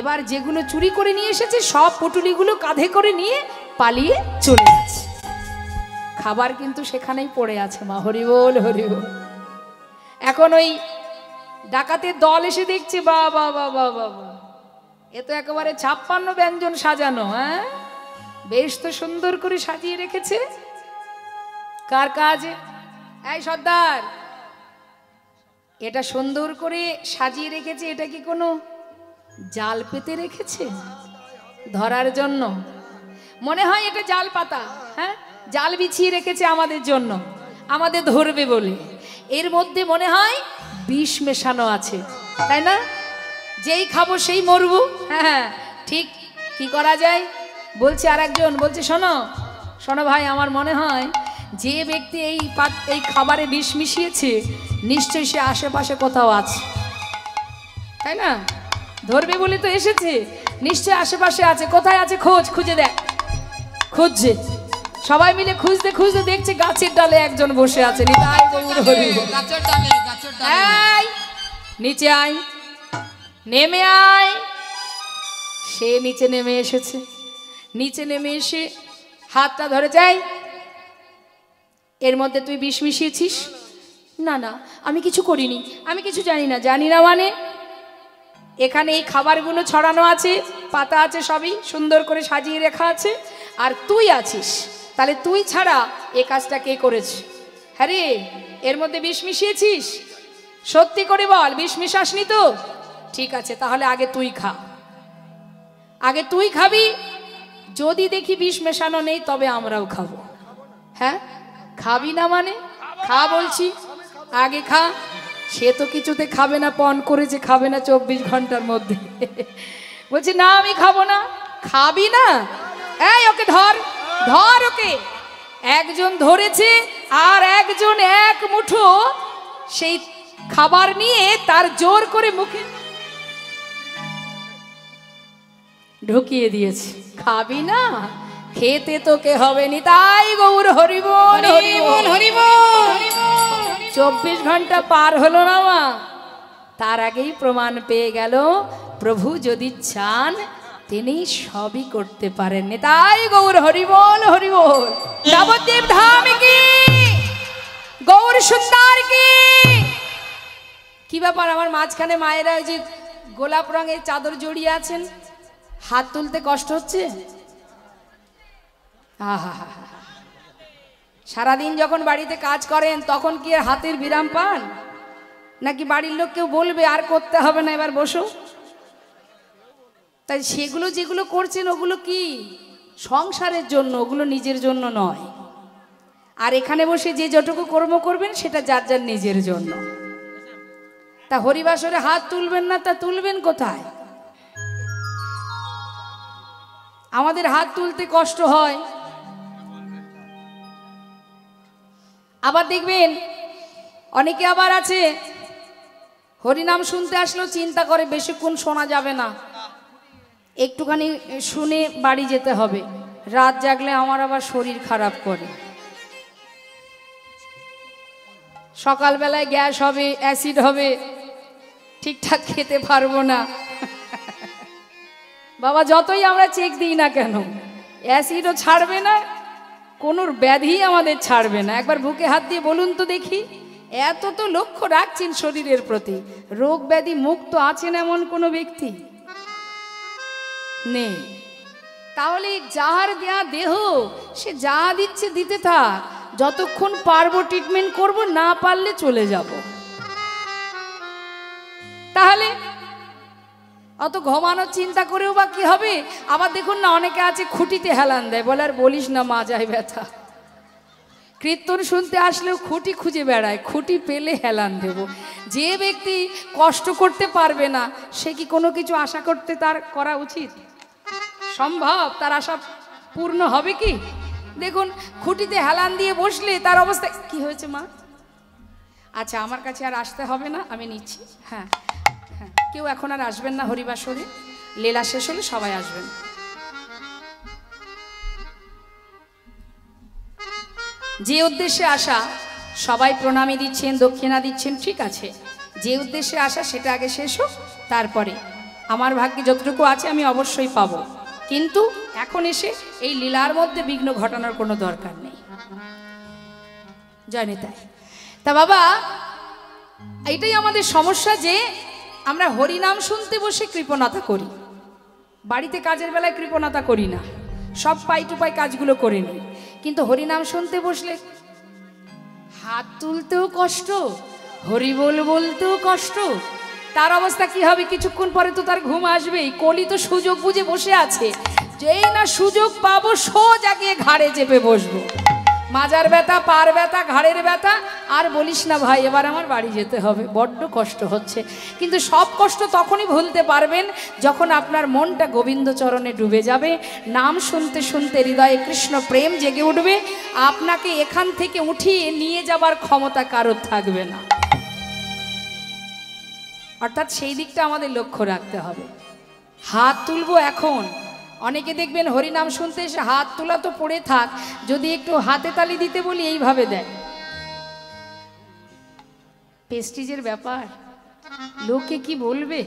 এবার যেগুলো চুরি করে নিয়ে এসেছে সব পুটুলিগুলো কাঁধে করে নিয়ে পালিয়ে চলে যাচ্ছে। খাবার কিন্তু সেখানেই পড়ে আছে। মা হরি বল, হরি বল। এখন ওই ডাকাতের দল এসে দেখছে, বাবা বাবা বাবা, এ তো একেবারে 56 ব্যঞ্জন সাজানো। হ্যাঁ, বেশ তো সুন্দর করে সাজিয়ে রেখেছে। কার কাজ? এই সর্দার, এটা সুন্দর করে সাজিয়ে রেখেছে, এটা কি কোনো জাল পেতে রেখেছে ধরার জন্য? মনে হয় এটা জাল পাতা। হ্যাঁ, জাল বিছিয়ে রেখেছে আমাদের জন্য, আমাদের ধরবে বলে। এর মধ্যে মনে হয় বিষ মেশানো আছে, তাই না? যেই খাবো সেই মরবো। হ্যাঁ ঠিক। কি করা যায়? বলছে আর একজন, বলছে শোনো শোনো ভাই, আমার মনে হয় যে ব্যক্তি এই খাবারে বিষ মিশিয়েছে নিশ্চয়ই সে আশেপাশে কোথাও আছে, তাই না? ধরবে বলে তো এসেছে, নিশ্চয়ই আশেপাশে আছে। কোথায় আছে খোঁজ, খুঁজে দেখ। খুঁজছে, সবাই মিলে খুঁজতে খুঁজতে দেখছে গাছের ডালে একজন বসে আছে। নিচে আয়, নেমে আয়। সে নিচে নেমে এসেছে। নিচে নেমে এসে হাতটা ধরে যায়, এর মধ্যে তুই বিষ মিশিয়েছিস? না না, আমি কিছু করিনি, আমি কিছু জানি না। জানি না মানে? এখানে এই খাবারগুলো ছড়ানো আছে, পাতা আছে, সবই সুন্দর করে সাজিয়ে রাখা আছে, আর তুই আছিস। তাহলে তুই ছাড়া এ কাজটা কে করেছে? হ্যাঁ রে, এর মধ্যে বিষ মিশিয়েছিস? সত্যি করে বল, বিষ মিশাসনি তো? ঠিক আছে, তাহলে আগে তুই খা। আগে তুই খাবি। যদি দেখি বিষ মেশানো নেই তবে আমরাও খাবো। হ্যাঁ, খাবি না মানে? খা বলছি, আগে খা। সে তো কিছুতে খাবে না, পণ করেছে খাবে না 24 ঘন্টার মধ্যে। বলছে না আমি খাবো না। খাবি না? এই ওকে ধর, ধর ওকে। একজন ধরেছে আর একজন এক মুঠো সেই খাবার নিয়ে তার জোর করে মুখে ঢুকিয়ে দিয়েছে। খাবি না? খেতে তোকে হবে নি। তাই গৌর হরি বল, হরি বল, হরি বল। 24 ঘন্টা পার হলো না মা, তার আগেই প্রমাণ পেয়ে গেল প্রভু যদি চান তিনি সবই করতে পারেন। তাই গৌর হরি বল, হরি বল। নবদ্বীপ ধাম কি, গৌর সুন্দর কি। কি ব্যাপার আমার মাঝখানে মায়েরা ওই যে গোলাপ রঙের চাদর জড়িয়ে আছেন, হাত তুলতে কষ্ট হচ্ছে? আহা, সারাদিন যখন বাড়িতে কাজ করেন তখন কি আর হাতের বিরাম পান? নাকি বাড়ির লোক কেউ বলবে আর করতে হবে না, এবার বসো? তাই সেগুলো যেগুলো করছেন ওগুলো কি সংসারের জন্য, ওগুলো নিজের জন্য নয়। আর এখানে বসে যে যতটুকু কর্ম করবেন সেটা যার যার নিজের জন্য। তা হরিবাসরে হাত তুলবেন না, তা তুলবেন কোথায়? আমাদের হাত তুলতে কষ্ট হয়। আবার দেখবেন অনেকে আবার আছে হরিনাম শুনতে আসলো চিন্তা করে বেশিক্ষণ শোনা যাবে না, একটুখানি শুনে বাড়ি যেতে হবে। রাত জাগলে আমার আবার শরীর খারাপ করে। সকালবেলায় গ্যাস হবে, অ্যাসিড হবে, ঠিকঠাক খেতে পারবো না। বাবা যতই আমরা চেক দিই না কেন, অ্যাসিডও ছাড়বে না, কোনো ব্যাধি আমাদের ছাড়বে না। একবার বুকে হাত দিয়ে বলুন তো দেখি, এত তো লক্ষ্য রাখছেন শরীরের প্রতি, রোগ ব্যাধি মুক্ত আছেন এমন কোনো ব্যক্তি নেই। তাহলে যার দেয়া দেহ, সে যা দিচ্ছে দিতে থাক, যতক্ষণ পারবো ট্রিটমেন্ট করব, না পারলে চলে যাব। তাহলে অত ঘুমানোর চিন্তা করেও বা কি হবে? আবার দেখুন না, অনেকে আছে খুঁটিতে হেলান দেয়, বলে আর বলিস না মা যায় ব্যথা। কীর্তন শুনতে আসলেও খুঁটি খুঁজে বেড়ায়, খুঁটি পেলে হেলান দেব। যে ব্যক্তি কষ্ট করতে পারবে না, সে কি কোনো কিছু আশা করতে তার করা উচিত? সম্ভব? তার আশা পূর্ণ হবে কি? দেখুন, খুঁটিতে হেলান দিয়ে বসলে তার অবস্থা কি হয়েছে মা? আচ্ছা, আমার কাছে আর আসতে হবে না, আমি নিচ্ছি। হ্যাঁ হ্যাঁ, কেউ এখন আর আসবেন না হরিবাসরে, লীলা শেষ হলে সবাই আসবেন। যে উদ্দেশ্যে আসা, সবাই প্রণামী দিচ্ছেন, দক্ষিণা দিচ্ছেন, ঠিক আছে। যে উদ্দেশ্যে আসা সেটা আগে শেষ হোক, তারপরে আমার ভাগ্যে যতটুকু আছে আমি অবশ্যই পাবো। কিন্তু এখন এসে এই লীলার মধ্যে বিঘ্ন ঘটানোর কোনো দরকার নেই। জয় নিতাই। তা বাবা, এইটাই আমাদের সমস্যা, যে আমরা হরিনাম শুনতে বসে কৃপণতা করি। বাড়িতে কাজের বেলায় কৃপণতা করি না, সব পাই টু পাই কাজগুলো করে নিই। কিন্তু হরিনাম শুনতে বসলে হাত তুলতেও কষ্ট, হরি বল বলতেও কষ্ট। তার অবস্থা কি হবে? কিছুক্ষণ পরে তো তার ঘুম আসবেই। কলি তো সুযোগ বুঝে বসে আছে, যেই না সুযোগ পাবো সোজা গিয়ে ঘাড়ে চেপে বসবো। মাজার ব্যথা, পার ব্যথা, ঘাড়ের ব্যথা, আর বলিস না ভাই, এবার আমার বাড়ি যেতে হবে, বড্ড কষ্ট হচ্ছে। কিন্তু সব কষ্ট তখনই ভুলতে পারবেন যখন আপনার মনটা গোবিন্দ চরণে ডুবে যাবে। নাম শুনতে শুনতে হৃদয়ে কৃষ্ণ প্রেম জেগে উঠবে। আপনাকে এখান থেকে উঠিয়ে নিয়ে যাবার ক্ষমতা কারোর থাকবে না। অর্থাৎ সেই দিকটা আমাদের লক্ষ্য রাখতে হবে। হাত তুলবো এখন, অনেকে দেখবেন হরিনাম শুনতে এসে হাত তোলা তো পড়ে থাক, যদি একটু হাতে তালি দিতে বলি এইভাবে দেয়। প্রেস্টিজের ব্যাপার, লোকে কি বলবে?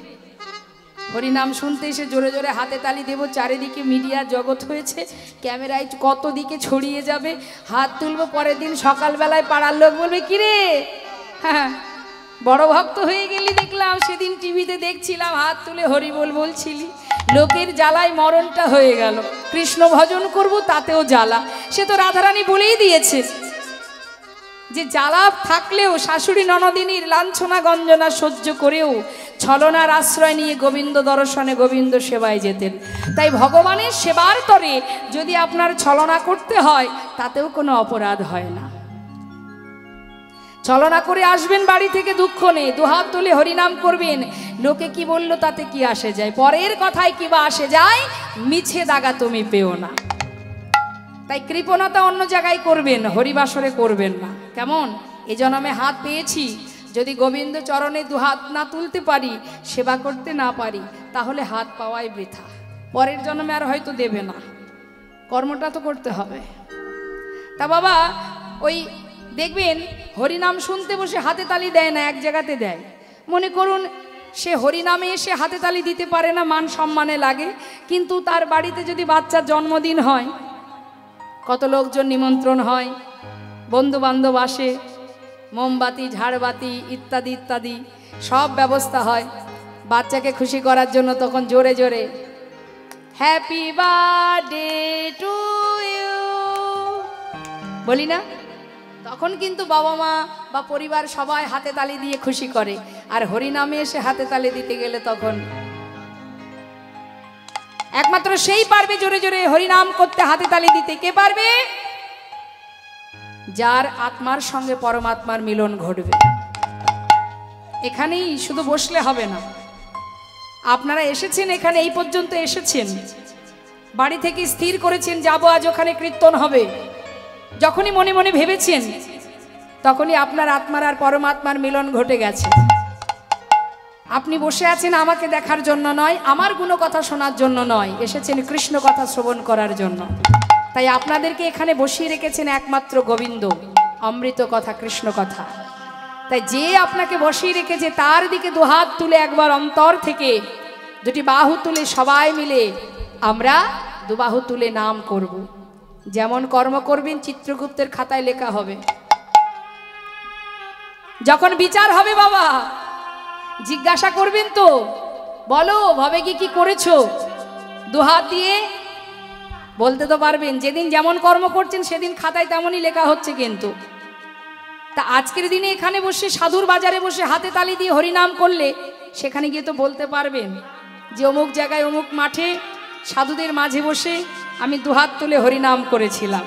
হরিনাম শুনতে এসে জোরে জোরে হাতে তালি দেব, চারিদিকে মিডিয়া জগৎ হয়েছে, ক্যামেরায় কত দিকে ছড়িয়ে যাবে। হাত তুলবো, পরের দিন সকালবেলায় পাড়ার লোক বলবে, কিরে হ্যাঁ বড় ভক্ত হয়ে গেলি দেখলাম, সেদিন টিভিতে দেখছিলাম হাত তুলে হরি বল বলছিলি। লোকের জ্বালায় মরণটা হয়ে গেল। কৃষ্ণ ভজন করব, তাতেও জ্বালা। সে তো রাধারানী বলেই দিয়েছে যে জ্বালা থাকলেও শাশুড়ি ননদিনীর লাঞ্ছনা গঞ্জনা সহ্য করেও ছলনার আশ্রয় নিয়ে গোবিন্দ দর্শনে, গোবিন্দ সেবায় যেতেন। তাই ভগবানের সেবার তরে যদি আপনার ছলনা করতে হয়, তাতেও কোনো অপরাধ হয় না। ছলনা করে আসবেন বাড়ি থেকে, দুঃখ নেই, দুহাত তুলে হরিনাম করবেন। লোকে কি বললো তাতে কি আসে যায়? পরের কথায় কি বা আসে যায়? মিছে দাগা তুমি পেও না। তাই কৃপণতা অন্য জায়গায় করবেন, হরিবাসরে করবেন না। কেমন? এই জন্মে হাত পেয়েছি, যদি গোবিন্দ চরণে দুহাত না তুলতে পারি, সেবা করতে না পারি, তাহলে হাত পাওয়াই বৃথা। পরের জন্মে আর হয়তো দেবে না, কর্মটা তো করতে হবে। তা বাবা, ওই দেখবেন হরিনাম শুনতে বসে হাতে তালি দেয় না, এক জায়গাতে দেয়। মনে করুন সে হরিনামে এসে হাতে তালি দিতে পারে না, মান সম্মানে লাগে। কিন্তু তার বাড়িতে যদি বাচ্চার জন্মদিন হয়, কত লোকজন নিমন্ত্রণ হয়, বন্ধু বান্ধব আসে, মোমবাতি, ঝাড়বাতি ইত্যাদি ইত্যাদি সব ব্যবস্থা হয় বাচ্চাকে খুশি করার জন্য। তখন জোরে জোরে হ্যাপি বার্থডে টু ইউ বলি না? তখন কিন্তু বাবা মা বা পরিবার সবাই হাতে তালি দিয়ে খুশি করে। আর হরিনামে এসে হাতে তালি দিতে গেলে তখন একমাত্র সেই পারবে জোরে জোরে হরিনাম করতে, হাতে তালি দিতে। কে পারবে? যার আত্মার সঙ্গে পরমাত্মার মিলন ঘটবে। এখানেই শুধু বসলে হবে না। আপনারা এসেছেন এখানে, এই পর্যন্ত এসেছেন, বাড়ি থেকে স্থির করেছেন যাবো আজ ওখানে কীর্তন হবে। যখনই মনে মনে ভেবেছেন, তখনই আপনার আত্মার আর পরমাত্মার মিলন ঘটে গেছে। আপনি বসে আছেন আমাকে দেখার জন্য নয়, আমার গুণকথা শোনার জন্য নয়, এসেছেন কৃষ্ণ কথা শ্রবণ করার জন্য। তাই আপনাদেরকে এখানে বসিয়ে রেখেছেন একমাত্র গোবিন্দ, অমৃত কথা, কৃষ্ণ কথা। তাই যে আপনাকে বসিয়ে রেখেছে তার দিকে দুহাত তুলে একবার অন্তর থেকে দুটি বাহু তুলে সবাই মিলে আমরা দুবাহু তুলে নাম করব। যেমন কর্ম করবেন চিত্রগুপ্তের খাতায় লেখা হবে। যখন বিচার হবে বাবা জিজ্ঞাসা করবেন তো, বলো ভবে কি করেছো, দুহাত দিয়ে বলতে তো পারবেন। যেদিন যেমন কর্ম করছেন সেদিন খাতায় তেমনই লেখা হচ্ছে। কিন্তু তা আজকের দিনে এখানে বসে সাধুর বাজারে বসে হাতে তালি দিয়ে হরিনাম করলে সেখানে গিয়ে তো বলতে পারবেন যে অমুক জায়গায় অমুক মাঠে সাধুদের মাঝে বসে আমি দুহাত তুলে হরিনাম করেছিলাম।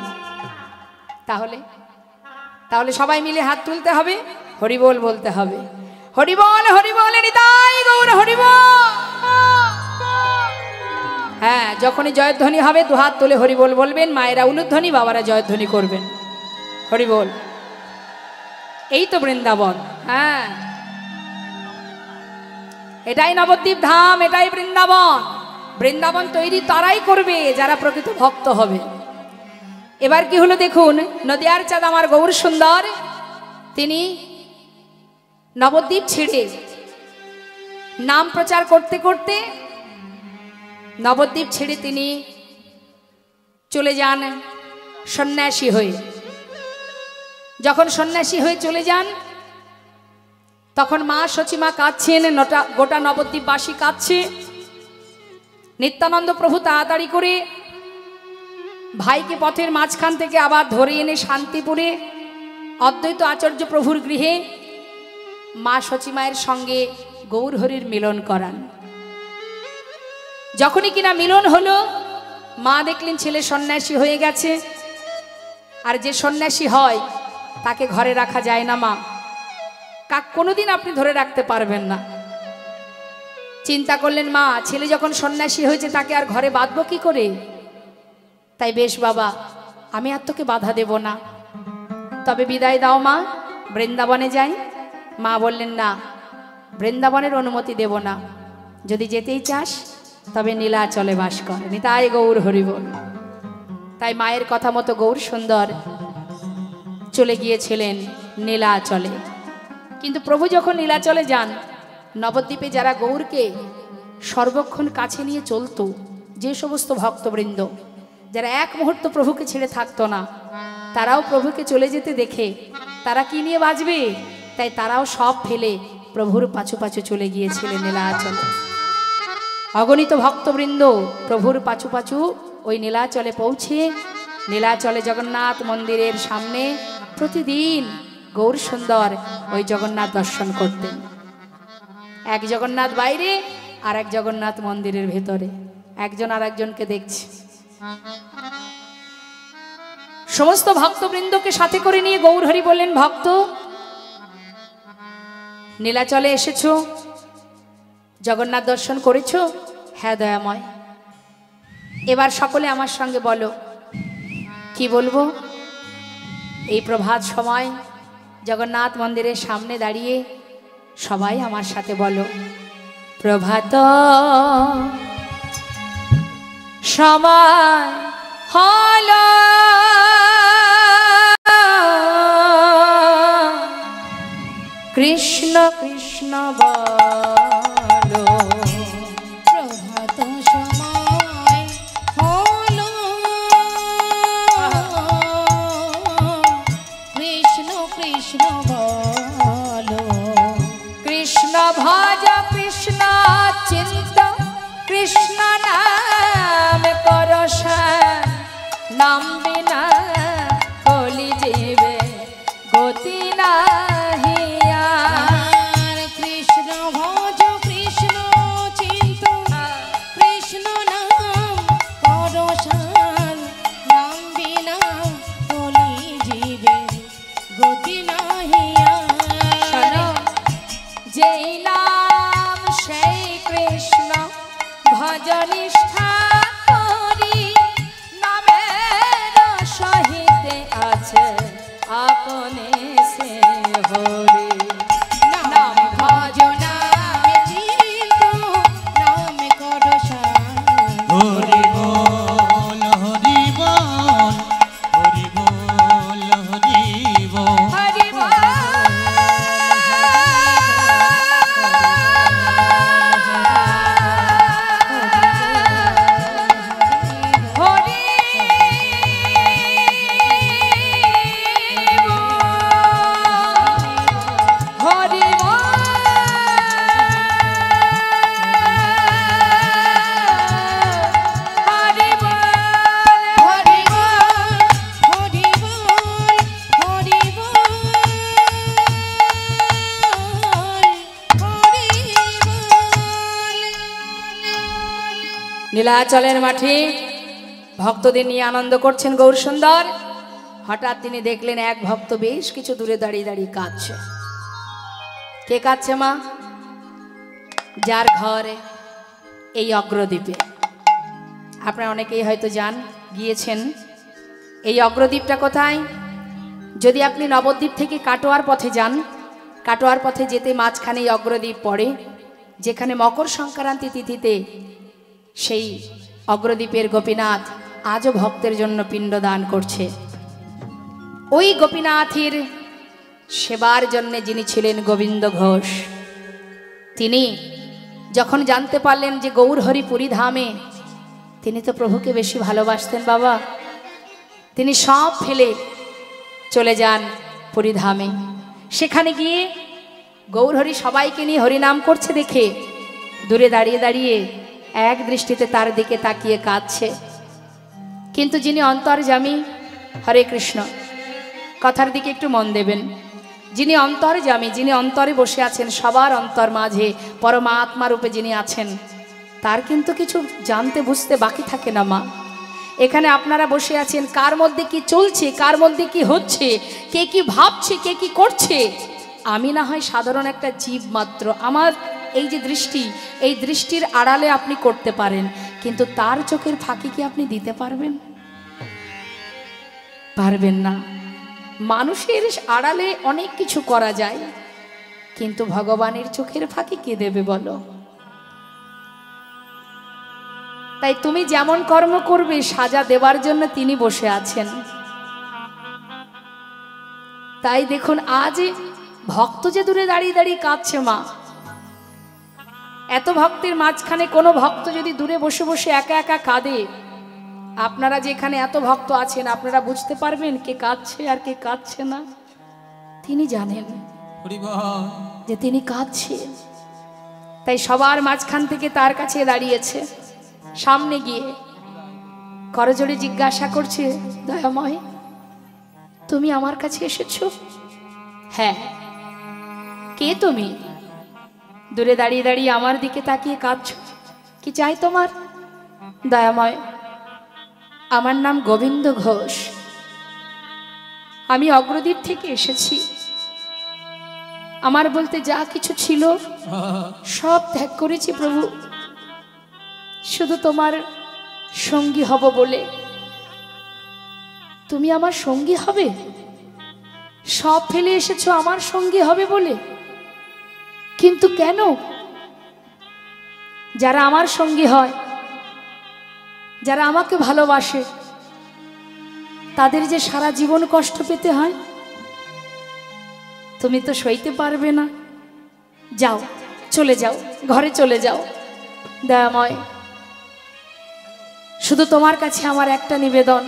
তাহলে তাহলে সবাই মিলে হাত তুলতে হবে, হরিবোল বলতে হবে। হরিবোল হরিবোল নিতাই গৌর হরিবোল। হ্যাঁ, যখনই জয়ধ্বনি হবে দুহাত তুলে হরিবোল বলবেন। মায়েরা উলুধ্বনি, বাবারা জয়ধ্বনি করবেন। হরিবোল। এই তো বৃন্দাবন। হ্যাঁ, এটাই নবদ্বীপ ধাম, এটাই বৃন্দাবন। বৃন্দাবন তৈরি তারাই করবে যারা প্রকৃত ভক্ত হবে। এবার কি হলো দেখুন, নদিয়ার চাঁদ আমার গৌর সুন্দর তিনি নবদ্বীপ ছেড়ে নাম প্রচার করতে করতে নবদ্বীপ ছেড়ে তিনি চলে যান সন্ন্যাসী হয়ে। যখন সন্ন্যাসী হয়ে চলে যান তখন মা সচিমা কাঁদছেন, গোটা নবদ্বীপবাসী কাঁদছে। নিত্যানন্দ প্রভু তাড়াতাড়ি করে ভাইকে পথের মাঝখান থেকে আবার ধরে এনে শান্তিপুরে অদ্বৈত আচার্য প্রভুর গৃহে মা সচিমায়ের সঙ্গে গৌরহরির মিলন করান। যখনই কিনা মিলন হলো মা দেখলেন ছেলে সন্ন্যাসী হয়ে গেছে। আর যে সন্ন্যাসী হয় তাকে ঘরে রাখা যায় না মা, কোনোদিন আপনি ধরে রাখতে পারবেন না। চিন্তা করলেন মা, ছেলে যখন সন্ন্যাসী হয়েছে তাকে আর ঘরে বাঁধবো কি করে? তাই বেশ বাবা, আমি আর তোকে বাধা দেব না, তবে বিদায় দাও মা, বৃন্দাবনে যাই। মা বললেন না, বৃন্দাবনের অনুমতি দেব না, যদি যেতেই চাস তবে নীলাচলে বাস কর। নিতাই গৌর হরিবোল। তাই মায়ের কথা মতো গৌর সুন্দর চলে গিয়েছিলেন নীলাচলে। কিন্তু প্রভু যখন নীলাচলে যান, নবদ্বীপে যারা গৌরকে সর্বক্ষণ কাছে নিয়ে চলতো, যে সমস্ত ভক্তবৃন্দ যারা এক মুহূর্ত প্রভুকে ছেড়ে থাকতো না, তারাও প্রভুকে চলে যেতে দেখে তারা কি নিয়ে বাঁচবে, তাই তারাও সব ফেলে প্রভুর পাছু পাছু চলে গিয়েছিলেন নীলাচলে। অগণিত ভক্তবৃন্দ প্রভুর পাছু পাছু ওই নীলাচলে পৌঁছে নীলাচলে জগন্নাথ মন্দিরের সামনে প্রতিদিন গৌর সুন্দর ওই জগন্নাথ দর্শন করতেন। এক জগন্নাথ বাইরে আর এক জগন্নাথ মন্দিরের ভেতরে, একজন আর একজনকে দেখছে। সমস্ত ভক্তবৃন্দকে সাথে করে নিয়ে গৌরহরি বললেন, ভক্ত নীলাচলে এসেছো, জগন্নাথ দর্শন করেছো? হ্যাঁ দয়াময়। এবার সকলে আমার সঙ্গে বলো, কি বলবো? এই প্রভাত সময় জগন্নাথ মন্দিরের সামনে দাঁড়িয়ে সবাই আমার সাথে বলো, প্রভাত সময় হলো, কৃষ্ণ কৃষ্ণ বলো। প্রভাত সময় হলো, কৃষ্ণ কৃষ্ণ বলো। কৃষ্ণ ভজ কৃষ্ণ চিন্ত, কৃষ্ণ নাম করস, নাম বিনা কলি জীবে গতি নাহি। কৃষ্ণ ভজ কৃষ্ণ চিন্ত, কৃষ্ণ নাম করস, নাম বিনা কলি জীবে গতি নাহি। যেই নাম সেই কৃষ্ণ ভজনিষ্ঠা করি, নামের সহিতে আছে আপনে সে হরি। নাম ভজ নাম চিন্ত, নাম করস, হরি বল হরি বল হরি বল হরি বল হরি বল নীলাচলের মাঠে ভক্তদের নিয়ে আনন্দ করছেন গৌর সুন্দর। হঠাৎ তিনি দেখলেন এক ভক্ত বেশ কিছু দূরে দাঁড়িয়ে দাঁড়িয়ে কাঁদছে। কে কাঁদছে মা? যার ঘরে এই অগ্রদ্বীপে, আপনারা অনেকেই হয়তো গিয়েছেন। এই অগ্রদ্বীপটা কোথায়? যদি আপনি নবদ্বীপ থেকে কাটোয়ার পথে যান, কাটোয়ার পথে যেতে মাঝখানে এই অগ্রদ্বীপ পড়ে, যেখানে মকর সংক্রান্তি তিথিতে সেই অগ্রদ্বীপের গোপীনাথ আজও ভক্তের জন্য পিণ্ডদান করছে। ওই গোপীনাথের সেবার জন্য যিনি ছিলেন গোবিন্দ ঘোষ, তিনি যখন জানতে পারলেন যে গৌরহরি পুরী ধামে, তিনি তো প্রভুকে বেশি ভালোবাসতেন বাবা। তিনি সব ফেলে চলে যান পুরী ধামে। সেখানে গিয়ে গৌরহরি সবাইকে নিয়ে হরিনাম করছে দেখে দূরে দাঁড়িয়ে দাঁড়িয়ে এক দৃষ্টিতে তার দিকে তাকিয়ে কাঁদছে। কিন্তু যিনি অন্তর্যামী, হরে কৃষ্ণ, কথার দিকে একটু মন দেবেন, যিনি অন্তর্যামী, যিনি অন্তরে বসে আছেন, সবার অন্তর মাঝে পরমাত্মা রূপে যিনি আছেন, তার কিন্তু কিছু জানতে বুঝতে বাকি থাকে না মা। এখানে আপনারা বসে আছেন, কার মধ্যে কি চলছে, কার মধ্যে কি হচ্ছে, কে কি ভাবছে, কে কি করছে, আমি না হয় সাধারণ একটা জীব মাত্র। আমার এই যে দৃষ্টি, এই দৃষ্টির আড়ালে আপনি করতে পারেন, কিন্তু তার চোখের ফাঁকি কি আপনি দিতে পারবেন? পারবেন না। মানুষের আড়ালে অনেক কিছু করা যায়, কিন্তু ভগবানের চোখের ফাঁকি কে দেবে বলো? তাই তুমি যেমন কর্ম করবে সাজা দেওয়ার জন্য তিনি বসে আছেন। তাই দেখুন আজ ভক্ত যে দূরে দাঁড়িয়ে দাঁড়িয়ে কাঁদছে মা, এত ভক্তের মাঝখানে কোনো ভক্ত যদি দূরে বসে বসে একা একা কাঁদে, আপনারা যেখানে এত ভক্ত আছেন আপনারা বুঝতে পারবেন কে কাঁদছে আর কে কাঁদছে না। তিনি জানেন যে তিনি কাঁদছে, তাই সবার মাঝখান থেকে তার কাছে দাঁড়িয়েছে, সামনে গিয়ে করজোড়ে জিজ্ঞাসা করছে, দয়াময় তুমি আমার কাছে এসেছো? হ্যাঁ। কে তুমি? দূরে দাঁড়িয়ে দাঁড়িয়ে আমার দিকে তাকিয়ে কাঁদছো, কি চাই তোমার? দয়াময় আমার নাম গোবিন্দ ঘোষ, আমি অগ্রদ্বীপ থেকে এসেছি। আমার বলতে যা কিছু ছিল সব ত্যাগ করেছি প্রভু, শুধু তোমার সঙ্গী হব বলে। তুমি আমার সঙ্গী হবে? সব ফেলে এসেছো আমার সঙ্গী হবে বলে? কিন্তু কেন? যারা আমার সঙ্গী হয়, যারা আমাকে ভালোবাসে, তাদের যে সারা জীবন কষ্ট পেতে হয়, তুমি তো সইতে পারবে না। যাও, চলে যাও, ঘরে চলে যাও। দয়াময় শুধু তোমার কাছে আমার একটা নিবেদন,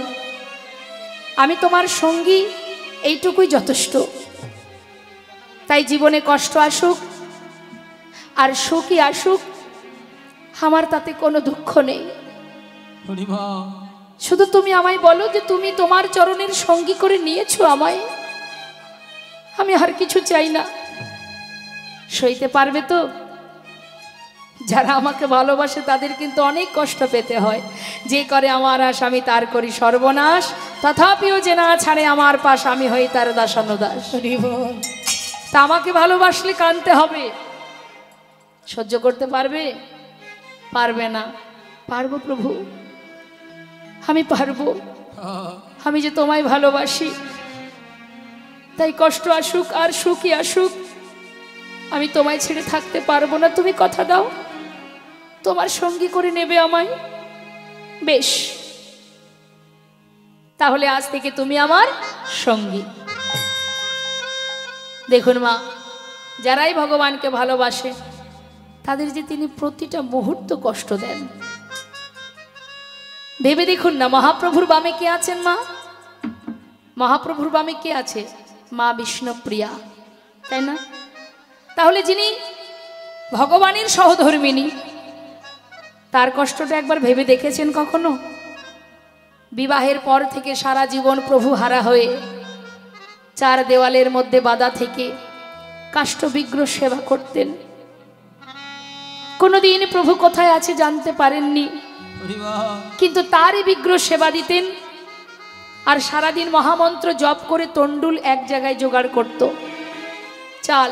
আমি তোমার সঙ্গী, এইটুকুই যথেষ্ট। তাই জীবনে কষ্ট আসুক আর সুখই আসুক, আমার তাতে কোনো দুঃখ নেই। শুধু তুমি আমায় বলো যে তুমি তোমার চরণের সঙ্গী করে নিয়েছো আমায়, আমি আর কিছু চাই না। সইতে পারবে তো? যারা আমাকে ভালোবাসে তাদের কিন্তু অনেক কষ্ট পেতে হয়। যে করে আমার আশ আমি তার করি সর্বনাশ, তথাপিও যে না ছাড়ে আমার পাশ আমি হই তার দাসানুদাস। তা আমাকে ভালোবাসলে কাঁদতে হবে, সহ্য করতে পারবে? পারবে না। পারবো প্রভু, আমি পারবো, আমি যে তোমায় ভালোবাসি। তাই কষ্ট আসুক আর সুখই আসুক, আমি তোমায় ছেড়ে থাকতে পারবো না। তুমি কথা দাও তোমার সঙ্গী করে নেবে আমায়। বেশ, তাহলে আজ থেকে তুমি আমার সঙ্গী। দেখুন মা, যারাই ভগবানকে ভালোবাসে তাদের যে তিনি প্রতিটা মুহূর্ত কষ্ট দেন। ভেবে দেখুন না, মহাপ্রভুর বামে কে আছেন মা? মহাপ্রভুর বামে কে আছে? মা বিষ্ণুপ্রিয়া, তাই না? তাহলে যিনি ভগবানের সহধর্মিনী, তার কষ্টটা একবার ভেবে দেখেছেন কখনো? বিবাহের পর থেকে সারা জীবন প্রভু হারা হয়ে চার দেওয়ালের মধ্যে বাধা থেকে কাষ্ঠবিগ্রহ সেবা করতেন। কোনোদিন প্রভু কোথায় আছে জানতে পারেননি। হরি বল। কিন্তু তারই বিগ্রহ সেবা দিতেন আর সারাদিন মহামন্ত্র জপ করে তন্ডুল এক জায়গায় জোগাড় করত, চাল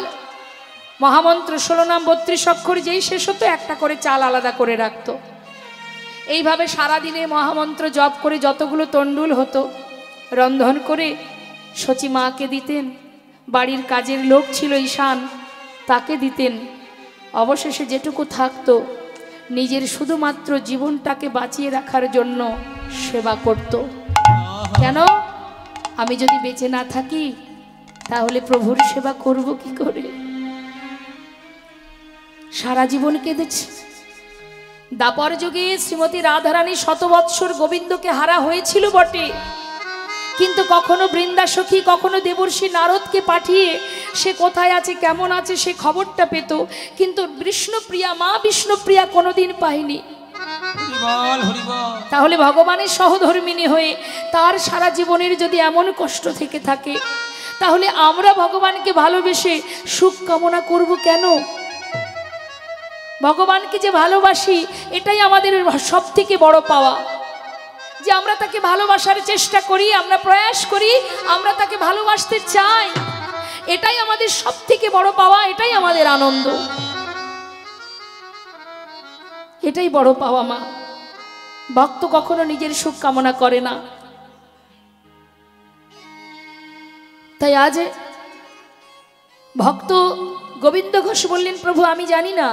মহামন্ত্র 16 নাম 32 অক্ষর যেই শেষ হতো একটা করে চাল আলাদা করে রাখত। এইভাবে সারাদিনে মহামন্ত্র জপ করে যতগুলো তন্ডুল হতো রন্ধন করে সচি মাকে দিতেন, বাড়ির কাজের লোক ছিল ঈশান তাকে দিতেন। অবশেষে যেটুকু থাকতো নিজের শুধুমাত্র জীবনটাকে বাঁচিয়ে রাখার জন্য সেবা করত। কেন? আমি যদি বেঁচে না থাকি তাহলে প্রভুর সেবা করব কি করে? সারা জীবন কেঁদেছে। দাপর যুগে শ্রীমতী রাধারানী 100 বৎসর গোবিন্দকে হারা হয়েছিল বটে, কিন্তু কখনো বৃন্দাসখী কখনো দেবর্ষি নারদকে পাঠিয়ে সে কোথায় আছে কেমন আছে সে খবরটা পেত, কিন্তু বিষ্ণুপ্রিয়া মা বিষ্ণুপ্রিয়া কোনোদিন পায়নি। হরি বল, হরি বল। তাহলে ভগবানের সহধর্মিণী হয়ে তার সারা জীবনের যদি এমন কষ্ট থেকে থাকে, তাহলে আমরা ভগবানকে ভালোবেসে সুখ কামনা করব কেন? ভগবানকে যে ভালোবাসি এটাই আমাদের সব থেকে বড় পাওয়া, যে আমরা তাকে ভালোবাসার চেষ্টা করি, আমরা প্রয়াস করি, আমরা তাকে ভালোবাসতে চাই, এটাই আমাদের সব থেকে বড় পাওয়া, এটাই আমাদের আনন্দ, এটাই বড় পাওয়া। মা ভক্ত কখনো নিজের সুখ কামনা করে না। তাই আজ ভক্ত গোবিন্দ ঘোষ বললেন, প্রভু আমি জানি না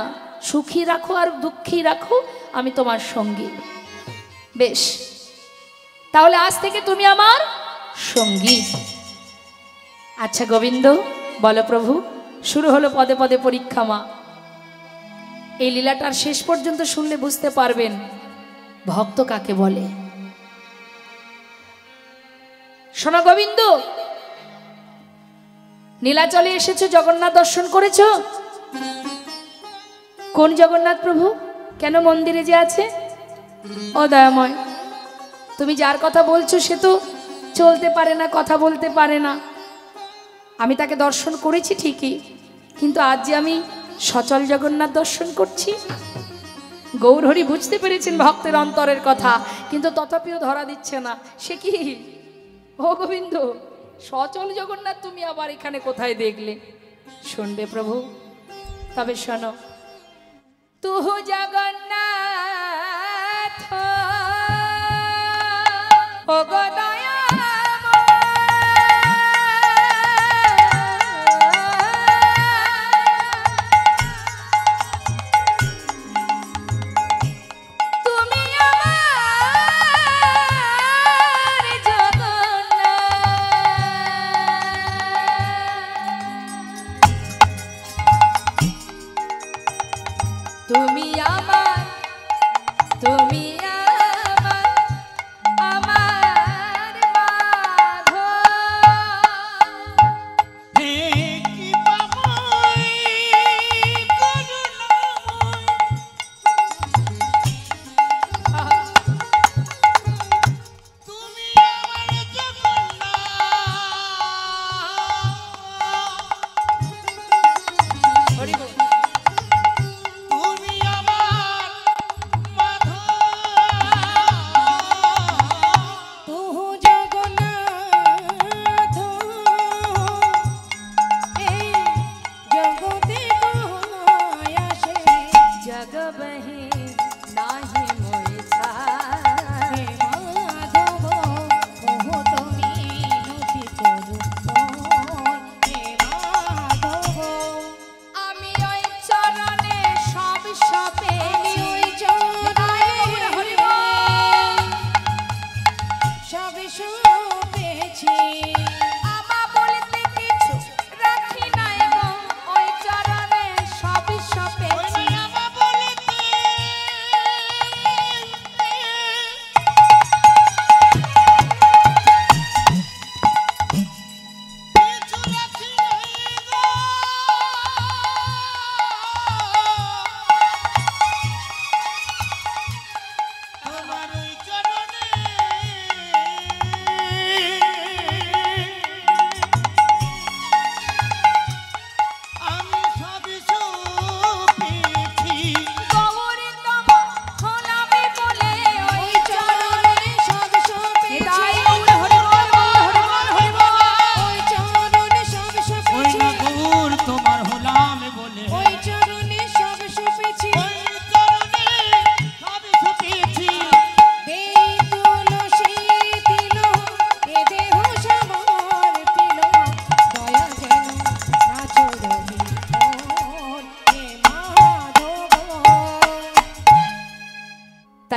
সুখী রাখো আর দুঃখী রাখো, আমি তোমার সঙ্গী। বেশ, তাহলে আজ থেকে তুমি আমার সঙ্গী। আচ্ছা গোবিন্দ বলো প্রভু। শুরু হলো পদে পদে পরীক্ষা। মা এই লীলাটার শেষ পর্যন্ত শুনলে বুঝতে পারবেন ভক্ত কাকে বলে। শোনো গোবিন্দ, নীলাচলে এসেছো, জগন্নাথ দর্শন করেছো? কোন জগন্নাথ প্রভু? কেন মন্দিরে যে আছে? ও দয়াময়, তুমি যার কথা বলছো সে তো চলতে পারে না, কথা বলতে পারে না। আমি তাকে দর্শন করেছি ঠিকই, কিন্তু আজ যে আমি সচল জগন্নাথ দর্শন করছি। গৌরহরি বুঝতে পেরেছেন ভক্তের অন্তরের কথা, কিন্তু তথাপিও ধরা দিচ্ছে না। সে কি ও গোবিন্দ, সচল জগন্নাথ তুমি আবার এখানে কোথায় দেখলে? শুনবে প্রভু? তবে শোনো। তুহু জগন্নাথ ও গো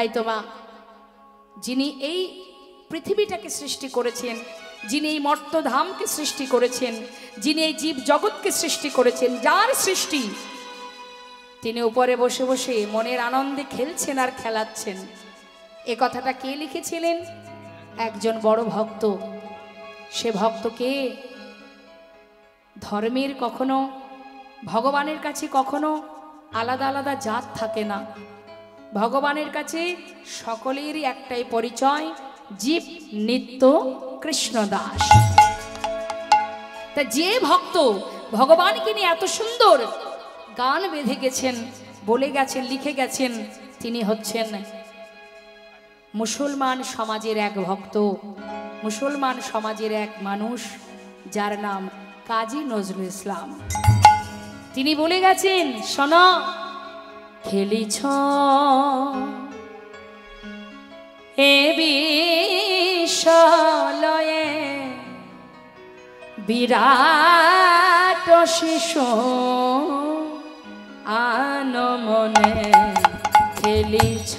তাই তো মা, যিনি এই পৃথিবীটাকে সৃষ্টি করেছেন, যিনি এই মর্তধামকে সৃষ্টি করেছেন, যিনি এই জীব জগৎকে সৃষ্টি করেছেন, যার সৃষ্টি, তিনি উপরে বসে বসে মনের আনন্দে খেলছেন আর খেলাচ্ছেন। এ কথাটা কে লিখেছিলেন? একজন বড় ভক্ত। সে ভক্তকে ধর্মের কখনো, ভগবানের কাছে কখনো আলাদা আলাদা জাত থাকে না। ভগবানের কাছে সকলেরই একটাই পরিচয়, জীব নিত্য কৃষ্ণদাস। তা যে ভক্ত ভগবানকে নিয়ে এত সুন্দর গান বেঁধে গেছেন, বলে গেছেন, লিখে গেছেন, তিনি হচ্ছেন মুসলমান সমাজের এক ভক্ত, মুসলমান সমাজের এক মানুষ, যার নাম কাজী নজরুল ইসলাম। তিনি বলে গেছেন, শোনো, খেলিছ এ বিশ্বলয়ে বিরাট শিশু আনমনে খেলিছ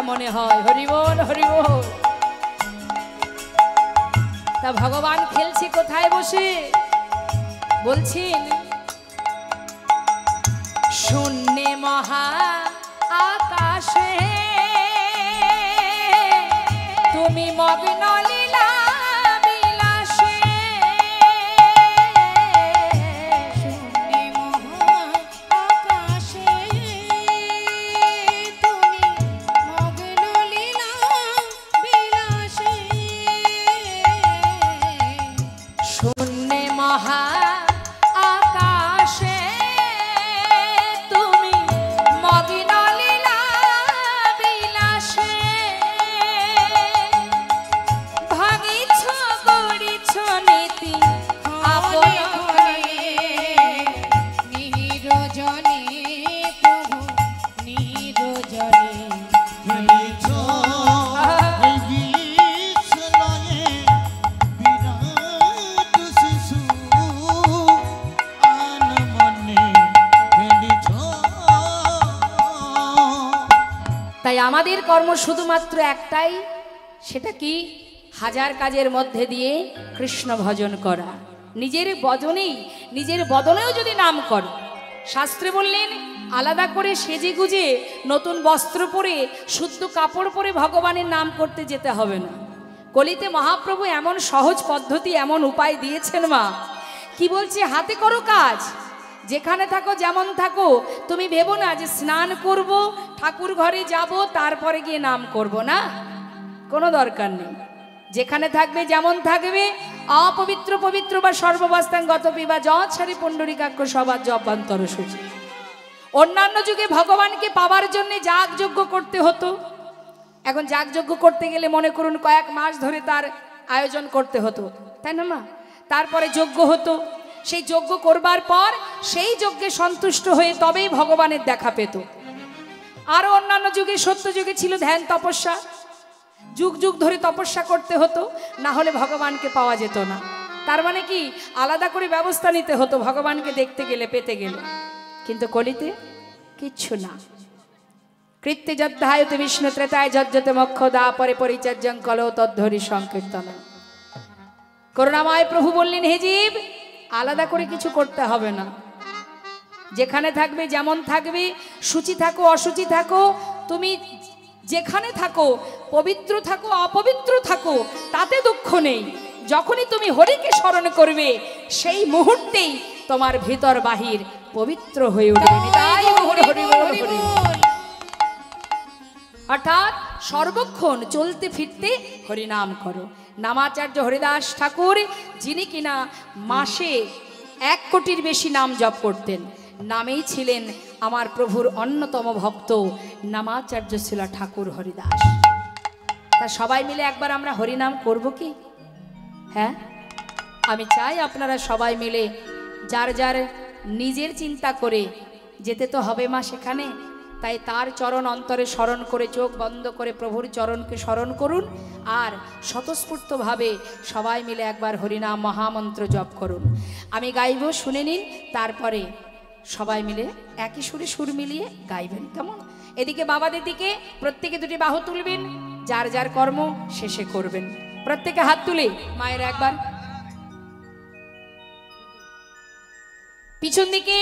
মনে হয়। হরিবোল হরিবোল। তা ভগবান খেলছে কোথায় বসে? বলছেন, শূন্যে মহা আকাশে তুমি মগ্ন লীলা বিলাসে। শূন্যে মহা আকাশে তুমি মগ্ন লীলা বিলাসে। শূন্যে মহা আকাশে তুমি মগ্ন লীলা বিলাসে। ভাঙিছ গড়িছ নীতি আপন নিরজনে প্রভু নিরজনে। তাই আমাদের কর্ম শুধুমাত্র একটাই, সেটা কি? হাজার কাজের মধ্যে দিয়ে কৃষ্ণ ভজন করা। নিজের বদনেই, নিজের বদনেও যদি নাম কর। শাস্ত্রে বললেন, আলাদা করে সেজে গুজে নতুন বস্ত্র পরে শুদ্ধ কাপড় পরে ভগবানের নাম করতে যেতে হবে না। কলিতে মহাপ্রভু এমন সহজ পদ্ধতি, এমন উপায় দিয়েছেন মা। কি বলছে? হাতে করো কাজ, যেখানে থাকো যেমন থাকো। তুমি ভেবো না যে স্নান করব, ঠাকুর ঘরে যাব, তারপরে গিয়ে নাম করব, না, কোনো দরকার নেই। যেখানে থাকবে যেমন থাকবে, অপবিত্র পবিত্র বা সর্ববস্থাঙ্গত পিবা যৎসারি পুণ্ডরিকাক্ষ সবার জপান্তর সূচি। অন্যান্য যুগে ভগবানকে পাওয়ার জন্য যাগযজ্ঞ করতে হতো। এখন যাগযজ্ঞ করতে গেলে মনে করুন কয়েক মাস ধরে তার আয়োজন করতে হতো, তাই না মা? তারপরে যজ্ঞ হতো। সেই যজ্ঞ করবার পর সেই যজ্ঞে সন্তুষ্ট হয়ে তবেই ভগবানের দেখা পেত। আরও অন্যান্য যুগে, সত্য যুগে ছিল ধ্যান তপস্যা। যুগ যুগ ধরে তপস্যা করতে হতো, না হলে ভগবানকে পাওয়া যেত না। তার মানে কি? আলাদা করে ব্যবস্থা নিতে হতো ভগবানকে দেখতে গেলে, পেতে গেলে। কিন্তু কলিতে কিচ্ছু না। কৃত্যে যদ্ধায়তে বিষ্ণু ত্রেতায় যজ্জতে মক্ষ দা পরে পরিচর্যং কলো তদ্ধরি সংকীর্তন। করুণাময় প্রভু বললেন, হে জীব, আলাদা করে কিছু করতে হবে না। যেখানে থাকবে যেমন থাকবে, সূচি থাকো অসুচি থাকো, তুমি যেখানে থাকো পবিত্র থাকো অপবিত্র থাকো তাতে দুঃখ নেই, যখনই তুমি হরিকে স্মরণ করবে সেই মুহূর্তেই তোমার ভিতর বাহির পবিত্র হয়ে উঠবে। নিতাই গৌর হরি বল, হরি বল। অর্থাৎ সর্বক্ষণ চলতে ফিরতে হরিনাম করো। নামাচার্য হরিদাস ঠাকুর, যিনি কিনা মাসে 1 কোটির বেশি নাম জপ করতেন, নামেই ছিলেন আমার প্রভুর অন্যতম ভক্ত নামাচার্য শিলা ঠাকুর হরিদাস। তা সবাই মিলে একবার আমরা হরিনাম করব কি? হ্যাঁ, আমি চাই আপনারা সবাই মিলে যার যার নিজের চিন্তা করে যেতে তো হবে মা সেখানে, তাই তার চরণ অন্তরে স্মরণ করে চোখ বন্ধ করে প্রভুর চরণকে স্মরণ করুন আর স্বতঃস্ফূর্তভাবে সবাই মিলে একবার হরিনাম মহামন্ত্র জপ করুন। আমি গাইব, শুনে নিন, তারপরে সবাই মিলে একই সুরে সুর মিলিয়ে গাইবেন, কেমন? এদিকে বাবাদের দিকে প্রত্যেকে 2টি বাহু তুলবেন, যার যার কর্ম শেষে করবেন। প্রত্যেকে হাত তুলে মায়ের একবার, পিছন দিকে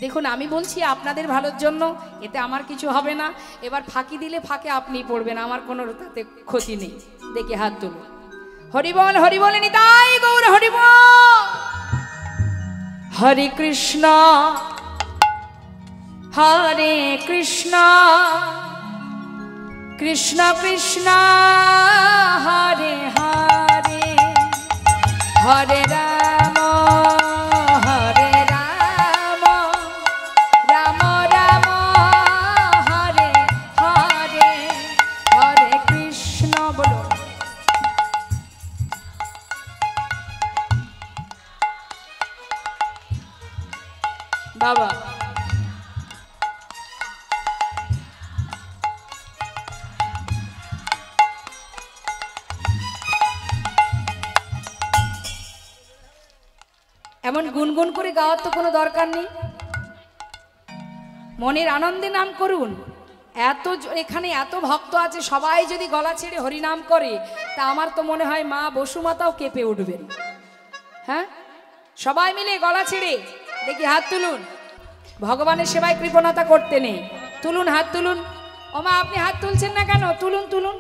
দেখুন। আমি বলছি আপনাদের ভালোর জন্য, এতে আমার কিছু হবে না। এবার ফাঁকি দিলে ফাঁকে আপনি পড়বেন, আমার কোনো তাতে ক্ষতি নেই। দেখে হাত তুলো। হরি বল, হরি বল, নিতাই গৌর হরি বল। হরে কৃষ্ণ হরে কৃষ্ণ কৃষ্ণ কৃষ্ণ হরে হরে, হরে রাম হরে রাম, রাম রাম হরে হরে, হরে কৃষ্ণ। বলুন বাবা। এমন গুনগুন করে গাওয়ার তো কোনো দরকার নেই, মনের আনন্দে নাম করুন। এখানে এত ভক্ত আছে, সবাই যদি গলা ছেড়ে হরিনাম করে তা আমার তো মনে হয় মা বসুমাতাও কেঁপে উঠবেন। হ্যাঁ, সবাই মিলে গলা ছেড়ে দেখি হাত তুলুন। ভগবানের সেবায় কৃপণতা করতে নেই, তুলুন হাত তুলুন। ও মা, আপনি হাত তুলছেন না কেন? তুলুন তুলুন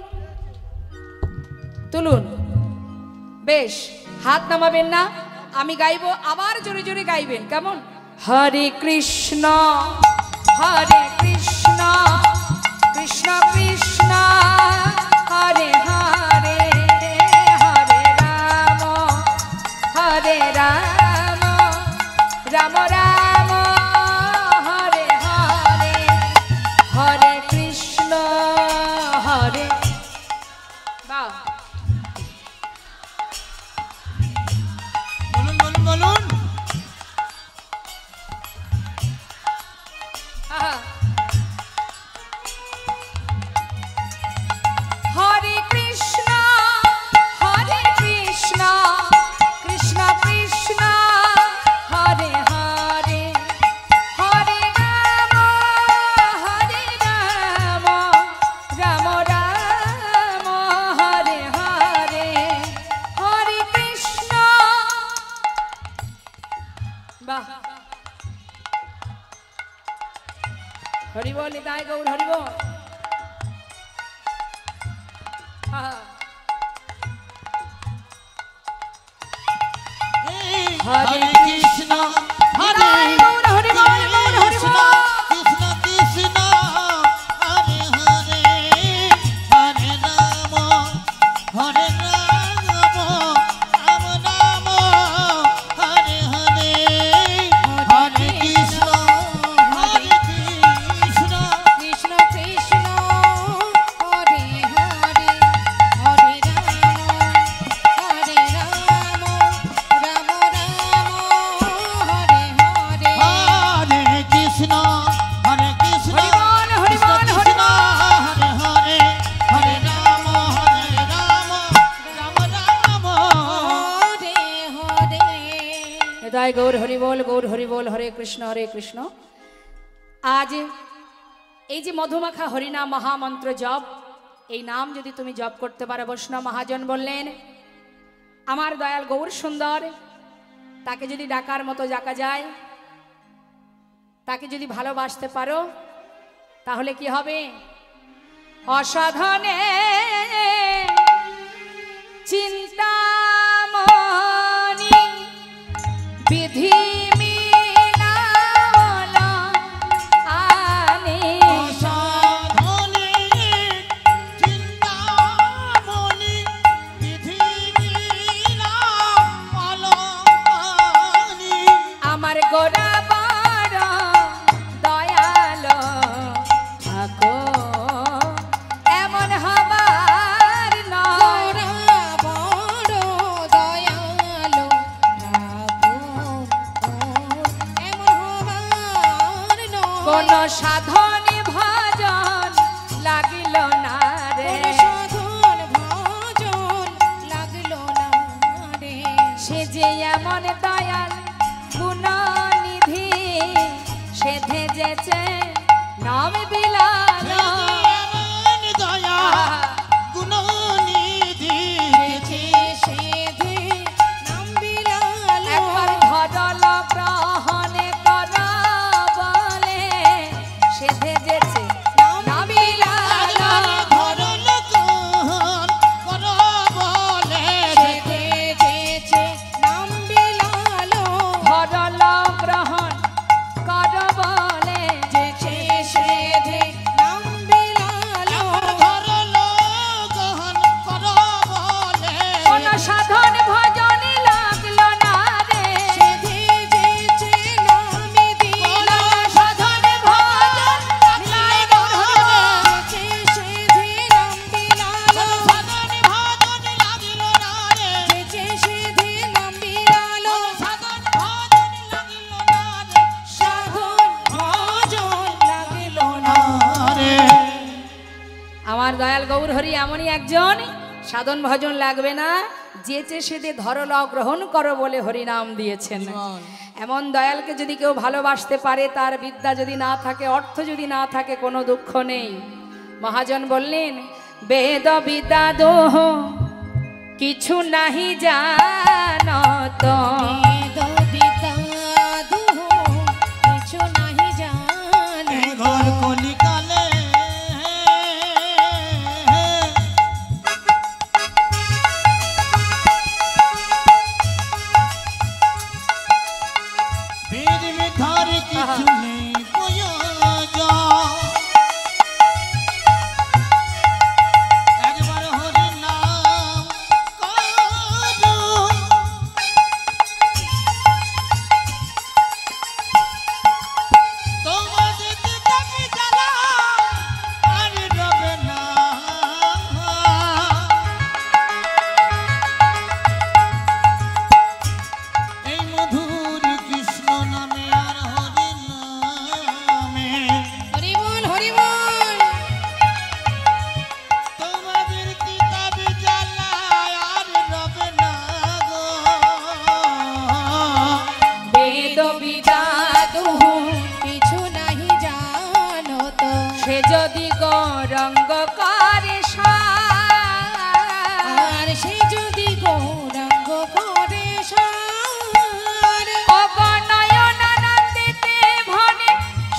তুলুন। বেশ, হাত নামাবেন না, আমি গাইবো, আবার জোরে জোরে গাইবেন, কেমন? হরে কৃষ্ণ হরে কৃষ্ণ কৃষ্ণ কৃষ্ণ হরে হরে, হরে রাম হরে রাম, রাম রাম হরে হরে, হরে কৃষ্ণ হরে। বাহ, বলুন বলুন বলুন। হরে কৃষ্ণ হরে কৃষ্ণ কৃষ্ণ কৃষ্ণ হরে হরে, হরে রাম রাম রাম হরে হরে, হরে কৃষ্ণ। বাহ, হরি বল, নিতাই গৌর হরি বল। হরে কৃষ্ণ হরে হরি বল, গৌর হরি কৃষ্ণ বল। কৃষ্ণ কৃষ্ণ হরে হরে, হরে রাম হরে রাম, রাম রাম হরে হরে, হরে কৃষ্ণ হরে কৃষ্ণ কৃষ্ণ কৃষ্ণ হরে হরে, হরে রাম রাম রাম হরে হরে, হরে কৃষ্ণ হরে কৃষ্ণ হরি বল, হরি কৃষ্ণ বল, হরি কৃষ্ণ হরে হরে, হরে রাম রাম রাম। হরে হরে। নিতাই গৌর হরি বল, গৌর হরি বল, হরে কৃষ্ণ আজ এই যে মধুমাখা হরিনাম মহামন্ত্র জপ, এই নাম যদি তুমি জপ করতে পারো, বৈষ্ণব মহাজন বললেন আমার দয়াল গৌর সুন্দর, তাকে যদি ডাকার মতো ডাকা যায়, তাকে যদি ভালোবাসতে পারো, তাহলে কি হবে? অসাধনে চিন্তামণি বিধি মিলালো আনি অসাধনে চিন্তামণি বিধি মিলালো আমার গোরা বড় দয়ালো থাকো এমন হবার নয় গোরা বড় দয়ালো ঠাকুর, এমন হবার নয়। কোন সাধনে ভজন লাগিল না রে কোন সাধন ভজন লাগলো না রে। সে যে এমন দয়াল গুণনিধি সে ধেজেছে নাম বিলাল দয়া গুণনিধি সেধে নাম বিলালো। একবার ধরল গ্রহণে কর বলে সে ধেজেছে নাম বিলাল ধরল গ্রহণ কর বলে সেধে যেছে নাম বিলালো। ধরল গ্রহণ কর বলে যেছে সেধে নাম বিলালো। ধরল গ্রহণ কর বলে কোন সাধন ভজনে লাগলো না রে সেধে যেছে নামে দিল। সাধনে ভজন লাগলো না রে। যেছে সেধে নাম বিলালো। সাধনে ভজন লাগিল না রে যেছে সেধে নাম বিলালো। সাধন ভজন লাগিল না রে সাধন ভজন লাগিল না। রে আমার দয়াল গৌর হরি এমনই একজন সাধন ভজন লাগবে না যেচে সেদে ধরল গ্রহণ করো বলে হরিনাম দিয়েছেন। এমন দয়ালকে যদি কেউ ভালোবাসতে পারে, তার বিদ্যা যদি না থাকে, অর্থ যদি না থাকে, কোনো দুঃখ নেই। মহাজন বললেন বেদ বিদ্যা দোহ কিছু নাহি জানত বেদ বিদ্যা দুহ কিছু নাহি জানে। ঘর কলিকালে বীর মিথার কিছু নেই প্রয়োজন একবার হরি নাম করো তোমাদের দিদাকে জ্বালা আর রবে না এই মধুর কৃষ্ণ নামে আর হরি নামে হরি বল হরি বল। তোমাদের কিতাবে জ্বালা আর রবে না গো বেদ বিদ্যা দুহ কিছু নাহি জানো তো। সে যদি গৌরঙ্গ করে সার আর সে যদি গৌরাঙ্গ করে সার। অগণয়নানন্দিতে ভনে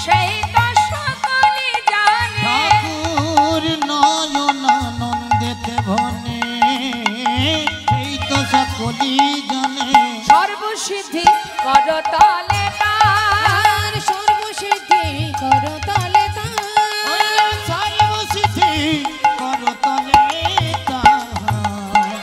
সেই তো সকলে জানে ঠাকুর নয়নানন্দেতে ভনে এই তো সকলি জানে সর্বসিদ্ধি কর তলে তার আর সর্বসিদ্ধি করো তলে তার। সর্বসিদ্ধি করতলে তাহার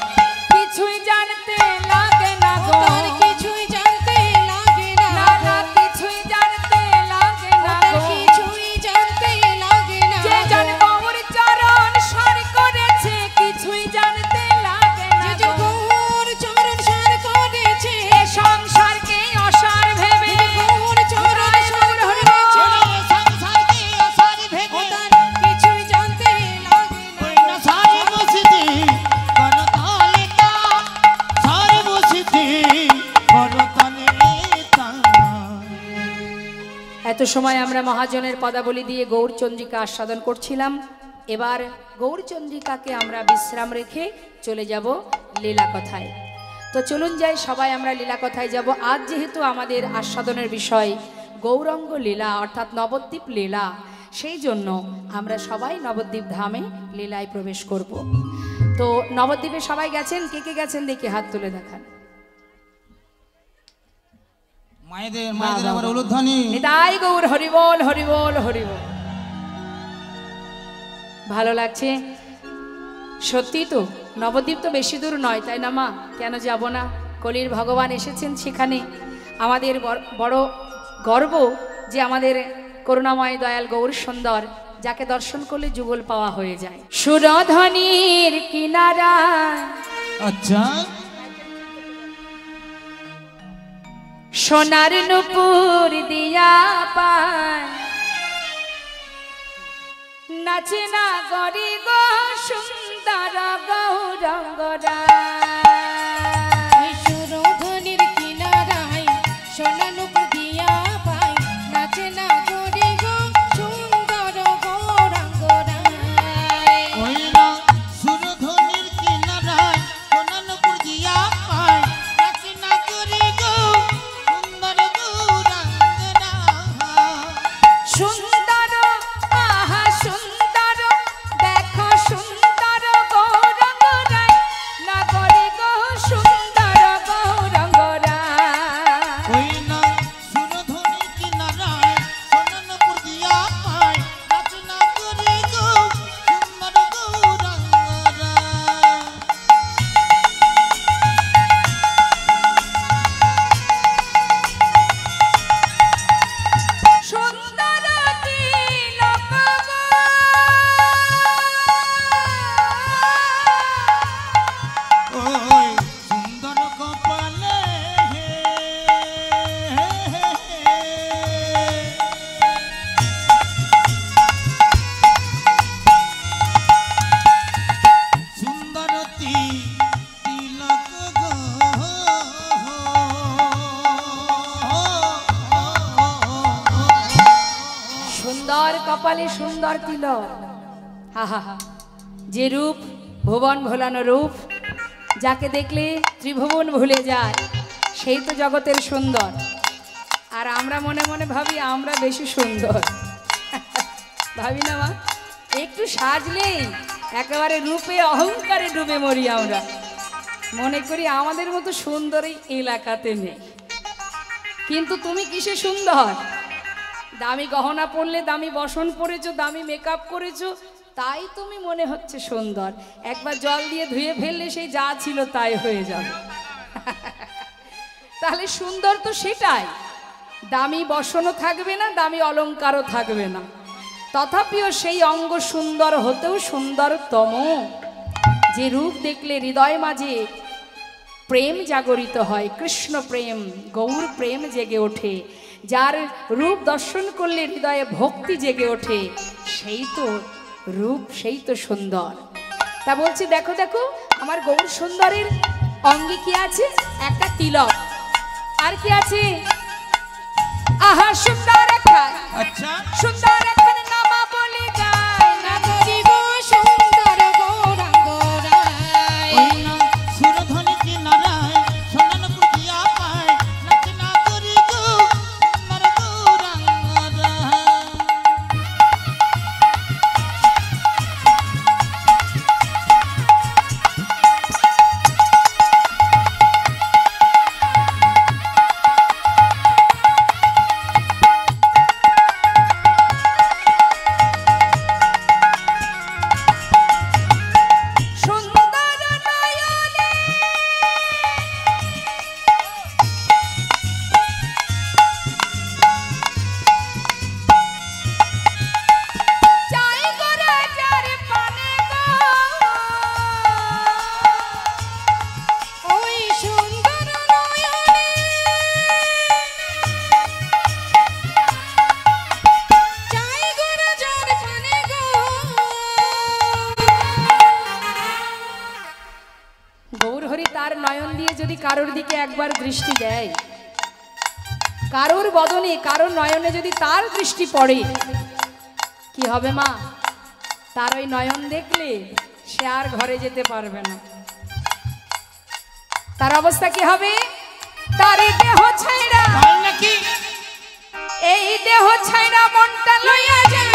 কিছুই জানতে লাগে না গো তার কিছুই জানতে লাগে না। না না কিছুই জানতে লাগে না তার গো কিছুই জানতে লাগে না। যে জন গৌর চরণ সার করেছে কিছুই জানতে লাগে না যে গো গৌর চরণ সার করেছে। এ সংসারকে অসার ভেবে গৌর চরণ সার করেছে। সংসারকে আসার ও ভেবে তার কিছুই জানতে লাগে না। সর্বসিদ্ধি করতলে তাহার সর্বসিদ্ধি করতলে তাহার এত সময় আমরা মহাজনের পদাবলী দিয়ে গৌরচন্দ্রিকা আস্বাদন করছিলাম। এবার গৌরচন্দ্রিকাকে আমরা বিশ্রাম রেখে চলে যাব লীলা কথায়। তো চলুন যাই সবাই আমরা লীলা কথায় যাব। আজ যেহেতু আমাদের আস্বাদনের বিষয় গৌরাঙ্গ লীলা অর্থাৎ নবদ্বীপ লীলা, সেই জন্য আমরা সবাই নবদ্বীপ ধামে লীলায় প্রবেশ করব। তো নবদ্বীপে সবাই গেছেন, কে কে গেছেন দেখি হাত তুলে দেখান। মায়েদের আবার উলুধ্বনি। নিতাই গৌর হরিবল হরিবল হরিবল। ভালো লাগছে সত্যি তো। নবদ্বীপ তো বেশি দূর নয়, তাই না মা? কেন যাব না? কলির ভগবান এসেছেন সেখানে। আমাদের বড় গর্ব যে আমাদের করুণাময় দয়াল গৌর সুন্দর, যাকে দর্শন করলে যুগল পাওয়া হয়ে যায়। সুরধ্বনির কিনারা আচ্ছা সোনার নুপুর দিয়া পায় নাচে না গরি গো সুন্দর গৌরঙ্গরা। সুরধ্বনির কিনারায় সোনা নুপুর দিয়া পায় নাচে না গরি গো সুন্দর গৌরাঙ্গরায়। ওই না সুরধ্বনির কিনারায় সোনা নুপুর দিয়া পায় নাচে না গরি গো সুন্দর গৌরাঙ্গনা। সুন্দর আহা সুন্দর দেখো সুন্দর গৌরঙ্গরায় না গরি গো সুন্দর গৌরঙ্গরায়। ওই না সুরধ্বনির কিনারায় সোনা নুপুর দিয়া পায় নাচে না গরি গো সুন্দর গৌরাঙ্গনা। সুন্দর তিলক গো ওই সুন্দর কপালে সুন্দর তিলক গো। সুন্দর কপালে সুন্দর তিলক। হা হা হা, যে রূপ ভুবন ভোলানো রূপ, যাকে দেখলে ত্রিভুবন ভুলে যায়, সেই তো জগতের সুন্দর। আর আমরা মনে মনে ভাবি আমরা বেশি সুন্দর। ভাবি না মা? একটু সাজলেই একেবারে রূপে অহংকারে ডুবে মরি আমরা। মনে করি আমাদের মতো সুন্দর এই এলাকাতে নেই। কিন্তু তুমি কিসে সুন্দর? দামি গহনা পরলে, দামি বসন পরেছো, দামি মেকআপ করেছো, তাই তুমি মনে হচ্ছে সুন্দর। একবার জল দিয়ে ধুয়ে ফেললে সেই যা ছিল তাই হয়ে যাবে। তাহলে সুন্দর তো সেটাই, দামি বসনও থাকবে না, দামি অলংকারও থাকবে না, তথাপিও সেই অঙ্গ সুন্দর হতেও সুন্দরতম। যে রূপ দেখলে হৃদয় মাঝে প্রেম জাগরিত হয়, কৃষ্ণ প্রেম গৌর প্রেম জেগে ওঠে, যার রূপ দর্শন করলে হৃদয়ে ভক্তি জেগে ওঠে, সেই তো রূপ, সেই তো সুন্দর। তা বলছি দেখো দেখো আমার গৌর সুন্দরের অঙ্গে কি আছে? একটা তিলক। আর কি আছে? আহা সুন্দর খান, আচ্ছা সুন্দর খান নামা বলে যায় না গরি গো সুন্দর গৌরাঙ্গরায়। ওই না সুরধ্বনির কিনারায় সোনা নুপুর দিয়া পায় নাচে না গরি গো সুন্দর গৌরাঙ্গনা। সুন্দর নয়নে চাই গো রাজার পানে গো। ওই সুন্দর নয়নে চাই গো রাজার পানে গো। গৌরহরি তার নয়ন দিয়ে যদি কারোর দিকে একবার দৃষ্টি দেয়, কারোর বদনে কারোর নয়নে যদি তার দৃষ্টি পড়ে, কি হবে মা? তার ওই নয়ন দেখলে সে আর ঘরে যেতে পারবে না। তার অবস্থা কি হবে? তার এই দেহ ছাইরা, তাই নাকি? এই দেহ ছাইরা মনটা লইয়া যায়